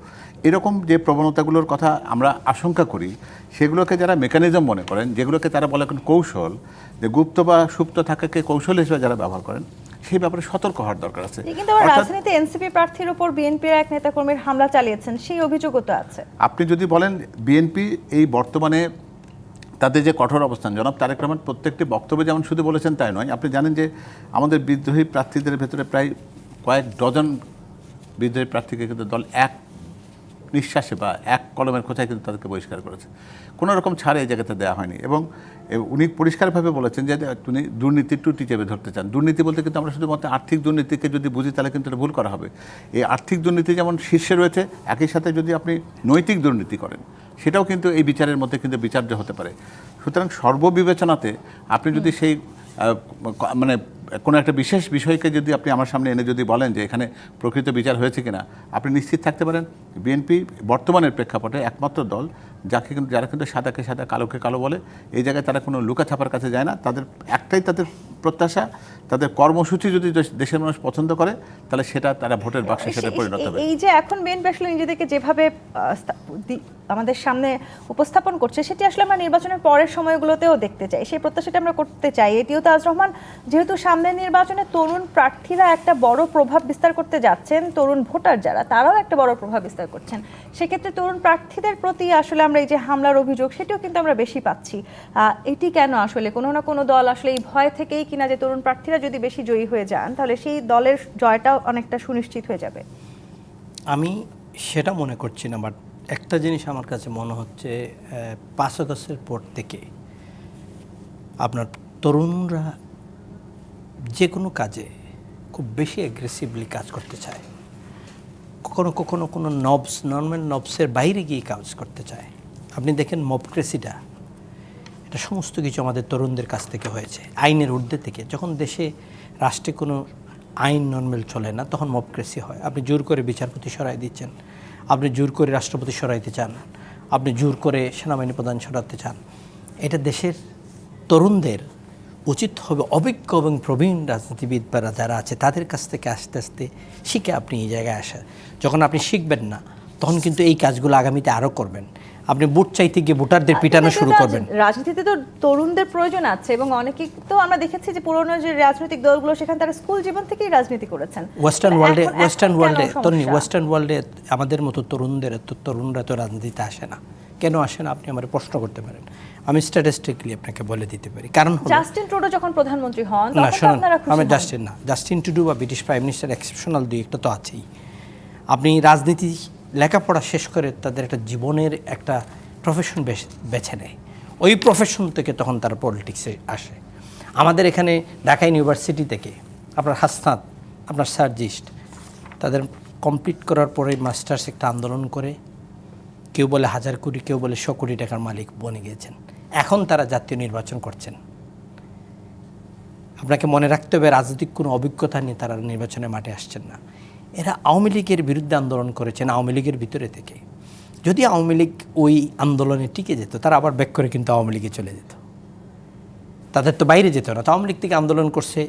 এরকম যে প্রবণতাগুলোর কথা আমরা আশঙ্কা করি, সেগুলোকে যারা মেকানিজম মনে করেন, যেগুলোকে তারা বলে এখন কৌশল, যে গুপ্ত বা সুপ্ত থাকাকে কৌশল হিসেবে যারা ব্যবহার করেন, সেই ব্যাপারে সতর্ক হওয়ার দরকার আছে। কিন্তু রাজনীতি এনসিপি প্রার্থীর উপর বিএনপির এক নেতাকর্মীর হামলা চালিয়েছেন, সেই অভিযোগও তো আছে। আপনি যদি বলেন বিএনপি এই বর্তমানে তাদের যে কঠোর অবস্থান, জনাব তারেক রহমান প্রত্যেকটি বক্তব্যে যেমন শুধু বলেছেন তাই নয়, আপনি জানেন যে আমাদের বিদ্রোহী প্রার্থীদের ভেতরে প্রায় কয়েক ডজন বিদ্রোহী প্রার্থীকে কিন্তু দল এক নিঃশ্বাসে বা এক কলমের খোঁচায় কিন্তু তাদেরকে বহিষ্কার করেছে। কোনো রকম ছাড় এই জায়গাতে দেওয়া হয়নি এবং উনি পরিষ্কারভাবে বলেছেন যে উনি দুর্নীতির টুটি চেপে ধরতে চান। দুর্নীতি বলতে কিন্তু আমরা শুধুমাত্র আর্থিক দুর্নীতিকে যদি বুঝি, তাহলে কিন্তু এটা ভুল করা হবে। এই আর্থিক দুর্নীতি যেমন শীর্ষে রয়েছে, একই সাথে যদি আপনি নৈতিক দুর্নীতি করেন, সেটাও কিন্তু এই বিচারের মধ্যে কিন্তু বিচার্য হতে পারে। সুতরাং সর্ববিবেচনাতে আপনি যদি সেই মানে কোনো একটা বিশেষ বিষয়কে যদি আপনি আমার সামনে এনে যদি বলেন যে এখানে প্রকৃত বিচার হয়েছে কিনা, আপনি নিশ্চিত থাকতে পারেন বিএনপি বর্তমানের প্রেক্ষাপটে একমাত্র দল যারা কিন্তু সাদাকে সাদা, কালোকে কালো বলে। এই জায়গায় তারা কোনো লুকাছাপার কাছে যায় না। তাদের একটাই তাদের প্রত্যাশা, তাদের কর্মসূচি যদি দেশের মানুষ পছন্দ করে তাহলে সেটা তারা ভোটের বাক্সে সেটা পরিণত হবে। এই যে এখন বিএনপি আসলে নিজেদেরকে যেভাবে আমাদের সামনে উপস্থাপন করছে, সেটি আসলে আমরা নির্বাচনের পরের সময়গুলোতেও দেখতে চাই, সেই প্রত্যাশাটা আমরা করতে চাই। এটিও তাজ রহমান, যেহেতু সামনের নির্বাচনে তরুণ প্রার্থীরা একটা বড় প্রভাব বিস্তার করতে যাচ্ছেন, তরুণ ভোটার যারা তারাও একটা বড় প্রভাব বিস্তার করছেন, সেক্ষেত্রে তরুণ প্রার্থীদের প্রতি আসলে আমরা এই যে হামলার অভিযোগ সেটিও কিন্তু আমরা বেশি পাচ্ছি। এটি কেন আসলে কোনো না কোনো দল আসলে এই ভয় থেকেই কিনা যে তরুণ প্রার্থীরা যদি বেশি জয়ী হয়ে যান তাহলে সেই দলের জয়টাও অনেকটা সুনিশ্চিত হয়ে যাবে? আমি সেটা মনে করছি না, বাট একটা জিনিস আমার কাছে মনে হচ্ছে 5 আগস্টের পর থেকে আপনার তরুণরা যে কোনো কাজে খুব বেশি অ্যাগ্রেসিভলি কাজ করতে চায়, কখনো কোনো নর্মাল নবসের বাইরে গিয়ে কাজ করতে চায়। আপনি দেখেন মবক্রেসিটা, এটা সমস্ত কিছু আমাদের তরুণদের কাছ থেকে হয়েছে, আইনের ঊর্ধ্বে থেকে। যখন দেশে রাষ্ট্রে কোনো আইন নর্মাল চলে না তখন মবক্রেসি হয়। আপনি জোর করে বিচারপতি সরাই দিচ্ছেন, আপনি জোর করে রাষ্ট্রপতি সরাইতে চান, আপনি জোর করে সেনাবাহিনী প্রধান সরাতে চান। এটা দেশের তরুণদের উচিত হবে অভিজ্ঞ এবং প্রবীণ রাজনীতিবিদ বা যারা আছে তাদের কাছ থেকে আস্তে আস্তে শিখে আপনি এই জায়গায় আসা। যখন আপনি শিখবেন না তখন কিন্তু এই কাজগুলো আগামীতে আরও করবেন। আপনি ভোট চাইতে গিয়ে ভোটারদের পিটানো শুরু করবেন। রাজনীতিতে তো তরুণদের প্রয়োজন আছে, এবং অনেকেই তো আমরা দেখেছি যে পুরনো যে রাজনৈতিক দলগুলো সেখানে তারা স্কুল জীবন থেকেই রাজনীতি করেছেন। ওয়েস্টার্ন ওয়ার্ল্ডে আমাদের মতো তরুণরা তো রাজনীতিতে আসে না। কেন আসে না আপনি আমার প্রশ্ন করতে পারেন, আমি স্ট্যাটিস্টিক্যালি আপনাকে বলে দিতে পারি। কারণ জাস্টিন ট্রুডো যখন প্রধানমন্ত্রী হন না, তখন শোনেন, আপনারা খুশি আমি হন? জাস্টিন ট্রুডো বা ব্রিটিশ প্রাইম মিনিস্টার এক্সেপশনাল দুই একটা তো আছেই। আপনি রাজনীতি লেখাপড়া শেষ করে তাদের একটা জীবনের একটা প্রফেশন বেছে নেয়, ওই প্রফেশন থেকে তখন তারা পলিটিক্সে আসে। আমাদের এখানে ঢাকা ইউনিভার্সিটি থেকে আপনার হাসনাত, আপনার সার্জিস্ট, তাদের কমপ্লিট করার পরে মাস্টার্স একটা আন্দোলন করে কেউ বলে 1000 কোটি, কেউ বলে 100 কোটি টাকার মালিক বনে গিয়েছেন। এখন তারা জাতীয় নির্বাচন করছেন। আপনাকে মনে রাখতে হবে রাজনৈতিক কোনো অভিজ্ঞতা নিয়ে তারা নির্বাচনের মাঠে আসছেন না। এরা আওয়ামী লীগের বিরুদ্ধে আন্দোলন করেছেন আওয়ামী লীগের ভিতরে থেকে। যদি আওয়ামী লীগ ওই আন্দোলনে টিকে যেত তারা আবার ব্যাক করে কিন্তু আওয়ামী লীগে চলে যেত, তাদের তো বাইরে যেত না। তো আওয়ামী লীগ থেকে আন্দোলন করছে,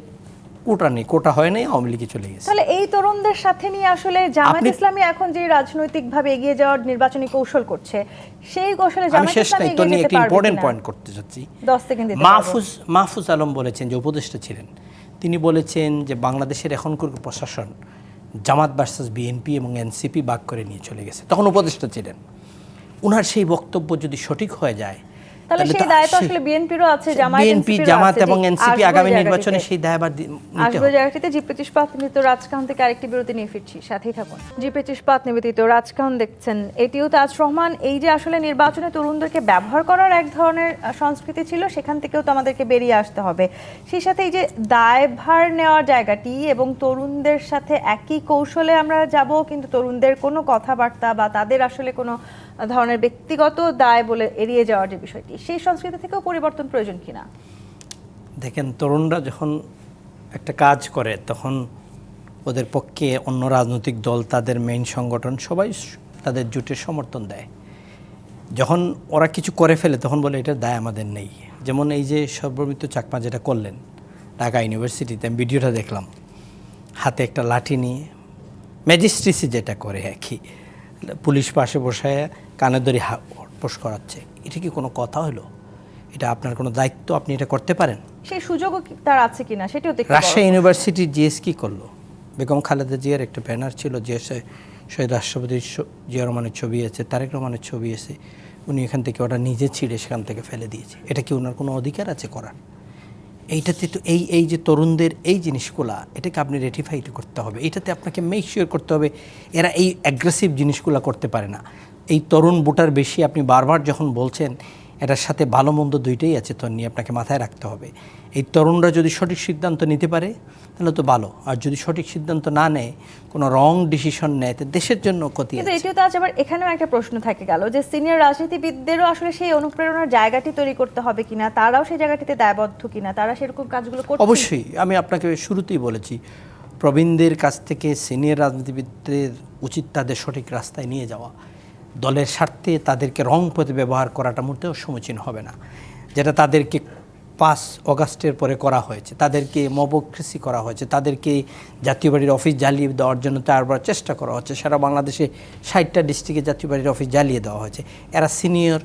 কোটা হয় নাই, আওয়ামী লীগে চলে গেছে। তাহলে এই তরুণদের সাথে নিয়ে আসলে জামায়াত ইসলামী এখন যে রাজনৈতিকভাবে এগিয়ে যাওয়ার নির্বাচনী কৌশল করছে, সেই কৌশলে জামায়াত ইসলামী এগিয়ে যেতে একটা পারবে ইম্পর্টেন্ট কিনা? পয়েন্ট করতে চাচ্ছি। 10 সেকেন্ড দিতে পারবো। মাহফুজ আলম বলেছেন, যে উপদেষ্টা ছিলেন, তিনি বলেছেন যে বাংলাদেশের এখনকার প্রশাসন জামাত ভার্সাস বিএনপি এবং এনসিপি ভাগ করে নিয়ে চলে গেছে। তখন উপদেষ্টা ছিলেন। উনার সেই বক্তব্য যদি সঠিক হয়ে যায় তাহলে সেই দায় তো আসলে বিএনপিরও আছে, জামাত এবং এনসিপি আগামী নির্বাচনে সেই দায়ভার নিতে আসবে। হবে। জায়গাটিতে জি25 ইস্পাত নিবেদিত রাজকাহন থেকে আরেকটি বিরতি নিয়ে ফিরছি, সাথেই থাকুন। জি25 ইস্পাত নিবেদিত রাজকাহন দেখছেন। এটিও তাজ রহমান, এই যে আসলে নির্বাচনে তরুণদেরকে ব্যবহার করার এক ধরনের সংস্কৃতি ছিল, সেখান থেকেও তো আমাদেরকে বেরিয়ে আসতে হবে। সেই সাথে এই যে দায়ভার নেওয়ার জায়গাটি এবং তরুণদের সাথে একই কৌশলে আমরা যাব, কিন্তু তরুণদের কোনো কথাবার্তা বা তাদের আসলে কোনো ধরনের ব্যক্তিগত দায় বলে এড়িয়ে যাওয়ার যে বিষয়টি, সেই সংস্কৃতি থেকেও পরিবর্তন প্রয়োজন কিনা? দেখেন, তরুণরা যখন একটা কাজ করে তখন ওদের পক্ষে অন্য রাজনৈতিক দল, তাদের মেইন সংগঠন সবাই তাদের জোটের সমর্থন দেয়। যখন ওরা কিছু করে ফেলে তখন বলে এটার দায় আমাদের নেই। যেমন এই যে সর্বমিত্র চাকমা যেটা করলেন ঢাকা ইউনিভার্সিটিতে, আমি ভিডিওটা দেখলাম, হাতে একটা লাঠি নিয়ে ম্যাজিস্ট্রেসি যেটা করে একই, পুলিশ পাশে বসায় কানে ধরে পোষ করাচ্ছে। এটা কি কোনো কথা হলো? এটা আপনার কোনো দায়িত্ব? আপনি এটা করতে পারেন? সেই সুযোগও তার আছে কিনা সেটিও দেখতে। রাজশাহী ইউনিভার্সিটির জিএস কি করলো? বেগম খালেদা জিয়ার একটা ব্যানার ছিল, জিএসে শহীদ রাষ্ট্রপতি জিয়া রহমানের ছবি আছে, তারেক রহমানের ছবি আছে, উনি এখান থেকে ওটা নিজে ছিঁড়ে সেখান থেকে ফেলে দিয়েছে। এটা কি ওনার কোনো অধিকার আছে করার? এইটাতে তো এই যে তরুণদের এই জিনিসগুলা, এটাকে আপনি রেটিফাই করতে হবে। এটাতে আপনাকে মেক শিওর করতে হবে এরা এই অ্যাগ্রেসিভ জিনিসগুলো করতে পারে না। এই তরুণ ভোটার বেশি, আপনি বারবার যখন বলছেন এটার সাথে ভালো মন্দ দুইটাই আছে, তো নিয়ে আপনাকে মাথায় রাখতে হবে। এই তরুণরা যদি সঠিক সিদ্ধান্ত নিতে পারে তাহলে তো ভালো, আর যদি সঠিক সিদ্ধান্ত না নেয়, কোনো রং ডিসিশন নেয়, তো দেশের জন্য ক্ষতি আছে। এটিও তো আজ আবার এখানেও একটা প্রশ্ন থেকে গেল যে সিনিয়র রাজনীতিবিদদেরও আসলে সেই অনুপ্রেরণার জায়গাটি তৈরি করতে হবে কিনা, তারাও সেই জায়গাটিতে দায়বদ্ধ কিনা, তারা সেরকম কাজগুলো করছে? অবশ্যই, আমি আপনাকে শুরুতেই বলেছি, প্রবীণদের কাছ থেকে সিনিয়র রাজনীতিবিদদের উচিত তাদের সঠিক রাস্তায় নিয়ে যাওয়া। দলের স্বার্থে তাদেরকে রং পথে ব্যবহার করাটা মোটেও সমীচীন হবে না। যেটা তাদেরকে 5 অগাস্টের পরে করা হয়েছে, তাদেরকে মবক্রেসি করা হয়েছে, তাদেরকে জাতীয় বাড়ির অফিস জ্বালিয়ে দেওয়ার জন্য তারপর চেষ্টা করা হচ্ছে। সারা বাংলাদেশে 60টা ডিস্ট্রিক্টে জাতীয় বাড়ির অফিস জ্বালিয়ে দেওয়া হয়েছে। এরা সিনিয়র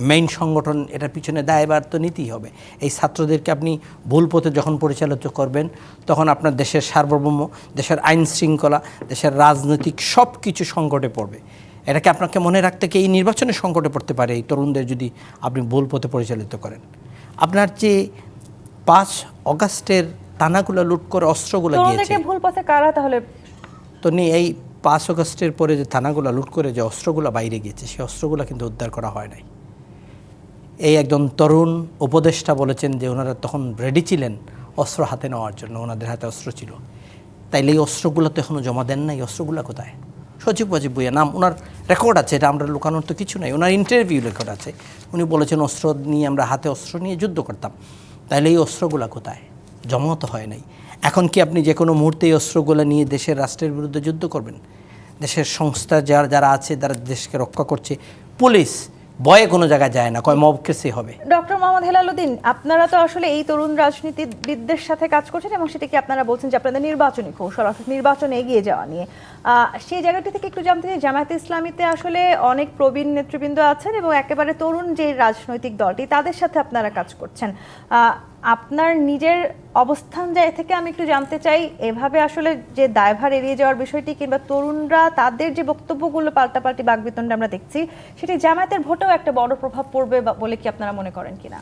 মেইন সংগঠন, এটার পিছনে দায়ভার তো নিতেই হবে। এই ছাত্রদেরকে আপনি ভুল পথে যখন পরিচালিত করবেন, তখন আপনার দেশের সার্বভৌম, দেশের আইন শৃঙ্খলা, দেশের রাজনৈতিক সব কিছু সংকটে পড়বে। এটাকে আপনাকে মনে রাখতে কি এই নির্বাচনে সংকটে পড়তে পারে এই তরুণদের যদি আপনি ভুল পথে পরিচালিত করেন। আপনার যে 5 অগাস্টের টানাগুলো লুট করে অস্ত্রগুলো গিয়েছে, তরুণদেরকে ভুল পথে কারা তাহলে তো এই 5 অগাস্টের পরে যে থানাগুলো লুট করে যে অস্ত্রগুলো বাইরে গিয়েছে, সেই অস্ত্রগুলো কিন্তু উদ্ধার করা হয় নাই। এই একজন তরুণ উপদেষ্টা বলেছেন যে ওনারা তখন রেডি ছিলেন অস্ত্র হাতে নেওয়ার জন্য, ওনাদের হাতে অস্ত্র ছিল। তাইলে এই অস্ত্রগুলো তো এখনও জমা দেন নাই। অস্ত্রগুলো কোথায়? সচিব ওয়াজিব ভুঁইয়া নাম, ওনার রেকর্ড আছে, এটা আমরা লুকানোর তো কিছু নাই। ওনার ইন্টারভিউ রেকর্ড আছে, উনি বলেছেন অস্ত্র নিয়ে আমরা হাতে অস্ত্র নিয়ে যুদ্ধ করতাম। তাইলে এই অস্ত্রগুলো কোথায়? জমা তো হয় নাই। এখন কি আপনি যে কোনো মুহূর্তে এই অস্ত্রগুলো নিয়ে দেশের রাষ্ট্রের বিরুদ্ধে যুদ্ধ করবেন? দেশের সংস্থা যারা আছে, যারা দেশকে রক্ষা করছে, পুলিশ ভয়ে কোনো জায়গায় যায় না, কয় মবক্রেসি হবে। ডক্টর মোহাম্মদ হেলালুদ্দিন, আপনারা তো আসলে এই তরুণ রাজনীতিবিদদের সাথে কাজ করছেন এবং সেটা কি আপনারা বলছেন যে আপনাদের নির্বাচনী কৌশল, অর্থাৎ নির্বাচনে এগিয়ে যাওয়া নিয়ে, সেই জায়গাটি থেকে একটু জানতে চাই। জামায়াতে ইসলামীতে আসলে অনেক প্রবীণ নেতৃবৃন্দ আছেন এবং একেবারে তরুণ যে রাজনৈতিক দলটি, তাদের সাথে আপনারা কাজ করছেন। আপনার নিজের অবস্থান থেকে আমি একটু জানতে চাই, এভাবে আসলে যে দায়ভার এড়িয়ে যাওয়ার বিষয়টি কিংবা তরুণরা তাদের যে বক্তব্যগুলো পাল্টাপাল্টি বাকবিতণ্ডা আমরা দেখছি, সেটি জামায়াতের ভোটেও একটা বড় প্রভাব পড়বে বলে কি আপনারা মনে করেন কিনা?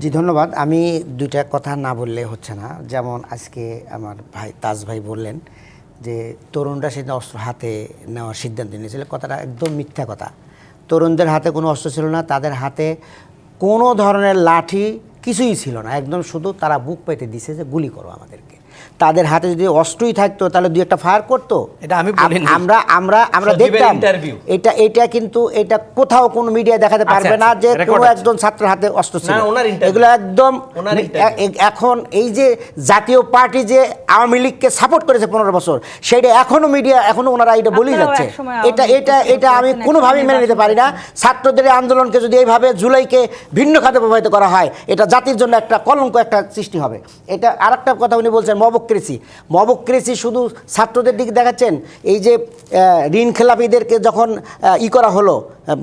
জি ধন্যবাদ। আমি দুইটা কথা না বললে হচ্ছে না। যেমন আজকে আমার ভাই তাজ ভাই বললেন যে তরুণরা সেদিন অস্ত্র হাতে নেওয়ার সিদ্ধান্ত নিয়েছিল, কথাটা একদম মিথ্যা কথা। তরুণদের হাতে কোনো অস্ত্র ছিল না, তাদের হাতে কোনো ধরনের লাঠি কিছুই ছিল না, একদম শুধু তারা বুক পেতে দিছে যে গুলি করো আমাদেরকে। তাদের হাতে যদি অস্ত্রই থাকতো তাহলে দুই একটা ফায়ার করতো। এটা আমি বলিনি, আমরা আমরা আমরা দেখতাম। এটা কিন্তু এটা কোথাও কোনো মিডিয়া দেখাতে পারবে না যে কোনো একজন ছাত্রের হাতে অস্ত্র ছিল। এগুলো একদম এখন এই যে জাতীয় পার্টি যে আওয়ামী লীগকে সাপোর্ট করেছে 15 বছর, সেটা এখনো মিডিয়া এখনো ওনারা এটা বলেই যাচ্ছে। এটা আমি কোনোভাবেই মেনে নিতে পারি না। ছাত্রদের আন্দোলনকে যদি এইভাবে জুলাইকে ভিন্ন খাতে প্রভাবিত করা হয়, এটা জাতির জন্য একটা কলঙ্ক, একটা সৃষ্টি হবে। এটা আরেকটা কথা উনি বলছেন মবক্রেসি শুধু ছাত্রদের দিকে দেখাচ্ছেন। এই যে ঋণ খেলাপিদেরকে যখন করা হলো,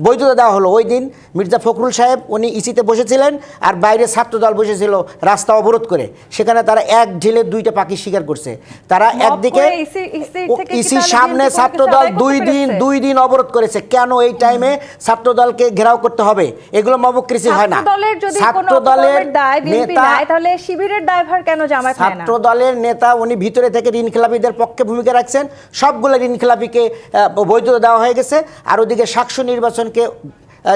বৈধতা দেওয়া হলো, ওই দিন মির্জা ফখরুল সাহেব উনি ইসিতে বসেছিলেন আর বাইরে ছাত্রদল বসেছিল রাস্তা অবরোধ করে। সেখানে তারা এক ঢিলে দুইটা পাখি শিকার করছে। তারা একদিকে ইসির সামনে ছাত্রদল দুই দিন অবরোধ করেছে। কেন এই টাইমে ছাত্রদলকে ঘেরাও করতে হবে? এগুলো মবক্রেসি হয় না। ছাত্রদলের নেতা, তাহলে শিবিরের দায়ভার কেন জামায়াত নেয় না? ছাত্রদলের নেতা উনি ভিতরে থেকে ঋণ খেলাপিদের পক্ষে ভূমিকা রাখছেন। সবগুলো ঋণ খেলাপিকে বৈধতা দেওয়া হয়ে গেছে। আর ওদিকে সাকসু নির্বাচনকে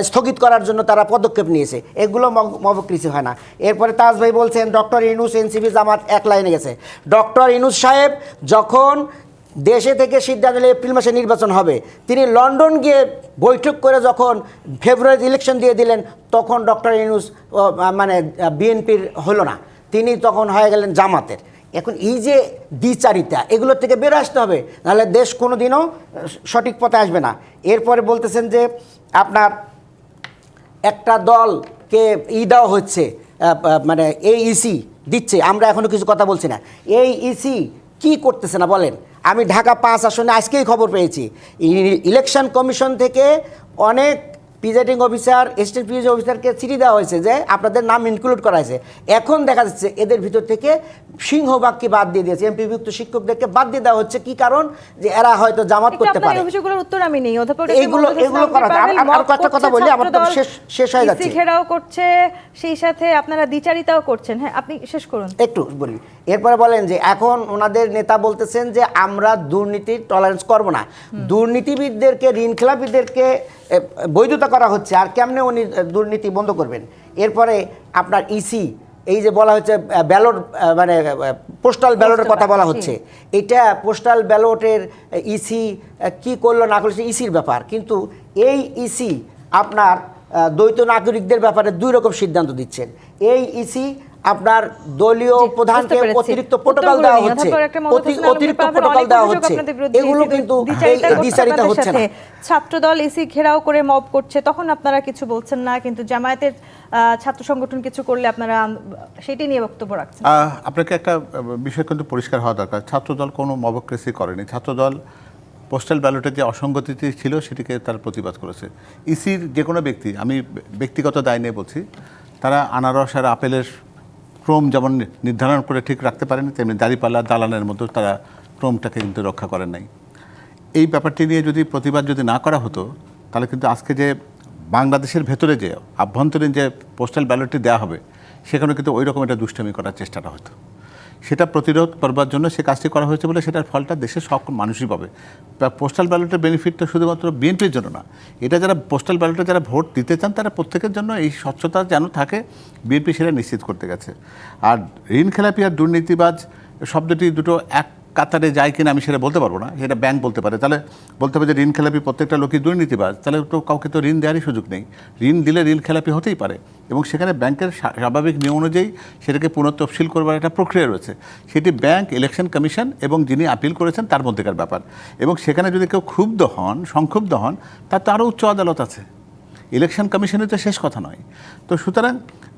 স্থগিত করার জন্য তারা পদক্ষেপ নিয়েছে। এগুলো মবক্রেসি হয় না। এরপরে তাজ ভাই বলছেন ডক্টর ইউনূস এনসিপি জামাত এক লাইনে গেছে। ডক্টর ইউনূস সাহেব যখন দেশে থেকে সিদ্ধান্ত নিয়ে এপ্রিল মাসে নির্বাচন হবে, তিনি লন্ডন গিয়ে বৈঠক করে যখন ফেব্রুয়ারিতে ইলেকশন দিয়ে দিলেন, তখন ডক্টর ইউনূস মানে বিএনপির হলো না, তিনি তখন হয়ে গেলেন জামাতের। এখন এই যে দ্বিচারিতা, এগুলোর থেকে বের আসতে হবে, নাহলে দেশ কোনো দিনও সঠিক পথে আসবে না। এরপরে বলতেছেন যে আপনার একটা দলকে দেওয়া হচ্ছে, মানে এই ইসি দিচ্ছে, আমরা এখনও কিছু কথা বলছি না। এই ইসি কি করতেছে না বলেন? আমি ঢাকা 5 আসনে আজকেই খবর পেয়েছি, ইলেকশন কমিশন থেকে অনেক প্রিজাইডিং অফিসার, অ্যাসিস্ট্যান্ট প্রিজাইডিং অফিসারকে চিঠি দেওয়া হয়েছে যে আপনাদের নাম ইনক্লুড করা হয়েছে। এখন দেখা যাচ্ছে এদের ভিতর থেকে সিংহবাগকে বাদ দিয়ে দিয়েছে, এমপিভুক্ত শিক্ষকদেরকে বাদ দিয়ে দেওয়া হচ্ছে। কি কারণ? যে এরা হয়তো জামাত করতে পারে। অভিযোগগুলোর উত্তর আমি নেই, এগুলো করা। আর কয়েকটা কথা বলি, আমার তো শেষ হয়ে যাচ্ছে। ঘেরাও করছে, সেই সাথে আপনারা দ্বিচারিতাও করছেন। হ্যাঁ, আপনি শেষ করুন। একটু বলি। এরপরে বলেন যে এখন ওনাদের নেতা বলতেছেন যে আমরা দুর্নীতির টলারেন্স করব না। দুর্নীতিবিদদেরকে, ঋণ খেলাপিদেরকে বৈধতা করা হচ্ছে, আর কেমনে উনি দুর্নীতি বন্ধ করবেন? এরপরে আপনার ইসি, এই যে বলা হচ্ছে ব্যালট, মানে পোস্টাল ব্যালটের কথা বলা হচ্ছে, এটা পোস্টাল ব্যালটের ইসি কি করলো না করলো ইসির ব্যাপার। কিন্তু এই ইসি আপনার দ্বৈত নাগরিকদের ব্যাপারে 2 রকম সিদ্ধান্ত দিচ্ছেন। এই ইসি আপনার দলীয় জি, প্রধানকে বুঝতে পেরেছি। অতিরিক্ত প্রোটোকল উত্তরগুলো দেওয়া নিয়ে হচ্ছে, অথবা একটা মমতাজ হোসেন আলমগীর অতিরিক্ত পাবেন, প্রোটোকল অনেক দেওয়া অভিযোগ হচ্ছে, আপনাদের বিরুদ্ধে এগুলো এসেছে, কিন্তু দ্বিচারিতা করছে দ্বিচারিতা আপনাদের হচ্ছে না। সাথে। ছাত্রদল ইসি ঘেরাও করে মব করছে, তখন আপনারা কিছু বলছেন না, কিন্তু জামায়াতের ছাত্র সংগঠন কিছু করলে আপনারা সেটি নিয়ে বক্তব্য রাখছেন। আপনাকে একটা বিষয় কিন্তু পরিষ্কার হওয়া দরকার। ছাত্রদল কোনো মবক্রেসি করেনি। ছাত্রদল পোস্টাল ব্যালটে যে অসঙ্গতি ছিল সেটিকে তার প্রতিবাদ করেছে। ইসির যে কোনো ব্যক্তি, আমি ব্যক্তিগত দায় নিয়ে বলছি, তারা আনারস আর আপেলের ক্রম যেমন নির্ধারণ করে ঠিক রাখতে পারেনি, তেমনি দাঁড়িপাল্লা দালানের মতো তারা ক্রমটাকে কিন্তু রক্ষা করেন নাই। এই ব্যাপারটি নিয়ে যদি প্রতিবাদ যদি না করা হতো, তাহলে কিন্তু আজকে যে বাংলাদেশের ভেতরে যে আভ্যন্তরীণ যে পোস্টাল ব্যালটটি দেওয়া হবে, সেখানে কিন্তু ওই রকম একটা দুষ্টামি করার চেষ্টাটা হতো। সেটা প্রতিরোধ করবার জন্য সে কাজটি করা হয়েছে বলে সেটার ফলটা দেশের সব মানুষই পাবে। পোস্টাল ব্যালটের বেনিফিটটা শুধুমাত্র বিএনপির জন্য না, এটা যারা পোস্টাল ব্যালটে যারা ভোট দিতে চান তারা প্রত্যেকের জন্য এই স্বচ্ছতা যেন থাকে, বিএনপি সেটা নিশ্চিত করতে গেছে। আর ঋণ খেলাপি আর দুর্নীতিবাজ শব্দটি দুটো এক কাতারে যায় কিনা আমি সেটা বলতে পারবো না, সেটা ব্যাংক বলতে পারে। তাহলে বলতে হবে যে ঋণ খেলাপি প্রত্যেকটা লোকই দুর্নীতিবাজ, তাহলে তো কাউকে তো ঋণ দেওয়ারই সুযোগ নেই। ঋণ দিলে ঋণ খেলাপি হতেই পারে, এবং সেখানে ব্যাংকের স্বাভাবিক নিয়ম অনুযায়ী সেটাকে পুনঃতফসিল করবার একটা প্রক্রিয়া রয়েছে। সেটি ব্যাংক, ইলেকশন কমিশন এবং যিনি আপিল করেছেন তার মধ্যেকার ব্যাপার। এবং সেখানে যদি কেউ ক্ষুব্ধ হন, সংক্ষুব্ধ হন, তার তো আরও উচ্চ আদালত আছে। ইলেকশন কমিশনের তো শেষ কথা নয়। তো সুতরাং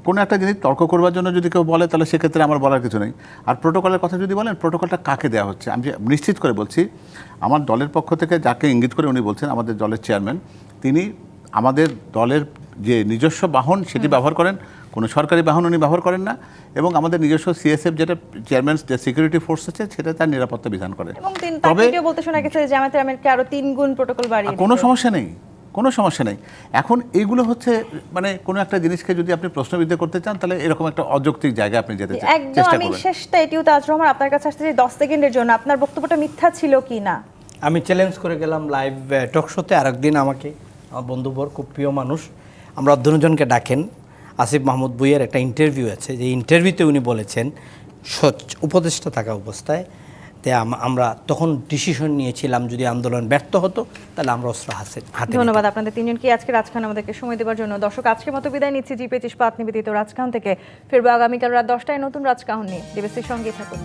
কোনো একটা জিনিস তর্ক করবার জন্য যদি কেউ বলে, তাহলে সেক্ষেত্রে আমার বলার কিছু নেই। আর প্রোটোকলের কথা যদি বলেন, প্রোটোকলটা কাকে দেওয়া হচ্ছে, আমি নিশ্চিত করে বলছি, আমার দলের পক্ষ থেকে যাকে ইঙ্গিত করে উনি বলছেন, আমাদের দলের চেয়ারম্যান, তিনি আমাদের দলের যে নিজস্ব বাহন সেটি ব্যবহার করেন, কোনো সরকারি বাহন উনি ব্যবহার করেন না, এবং আমাদের নিজস্ব সিএসএফ যেটা চেয়ারম্যান যে সিকিউরিটি ফোর্স আছে সেটা তার নিরাপত্তা বিধান করেন। এবং তাকে এটিও বলতে শোনা গেছে যে জামায়াতের আমিরকে আরো 3 গুণ প্রোটোকল বাড়িয়ে কোনো দিতে। সমস্যা নেই, কোনো সমস্যা নেই। এখন এইগুলো হচ্ছে মানে কোনো একটা জিনিসকে যদি আপনি প্রশ্নবিদ্ধ করতে চান, তাহলে এরকম একটা অযৌক্তিক জায়গায় আপনি যেতে একদম চেষ্টা আমি করবেন। শেষটা এটিও তাজ রহমান আপনার কাছে আসতে চাই 10 সেকেন্ডের জন্য, আপনার বক্তব্যটা মিথ্যা ছিল কি না? আমি চ্যালেঞ্জ করে গেলাম লাইভ টক শোতে। আরেকদিন আমাকে আমার বন্ধুবর, খুব প্রিয় মানুষ, আমরা দুজনকে ডাকেন, আসিফ মাহমুদ বুইয়ের একটা ইন্টারভিউ আছে, যে ইন্টারভিউতে উনি বলেছেন উপদেষ্টা থাকা অবস্থায় আমরা তখন ডিসিশন নিয়েছিলাম যদি আন্দোলন ব্যর্থ হতো তাহলে আমরা অস্ত্র হাতে ধন্যবাদ আপনাদের তিনজনকে আজকে রাজখান আমাদেরকে সময় দেওয়ার জন্য। দর্শক, আজকের মতো বিদায় নিচ্ছি জি25 নিবেদিত রাজখান থেকে। ফিরবো আগামীকাল রাত 10টায় নতুন রাজকাহন নিয়ে। ডিবিসির সঙ্গে থাকুন।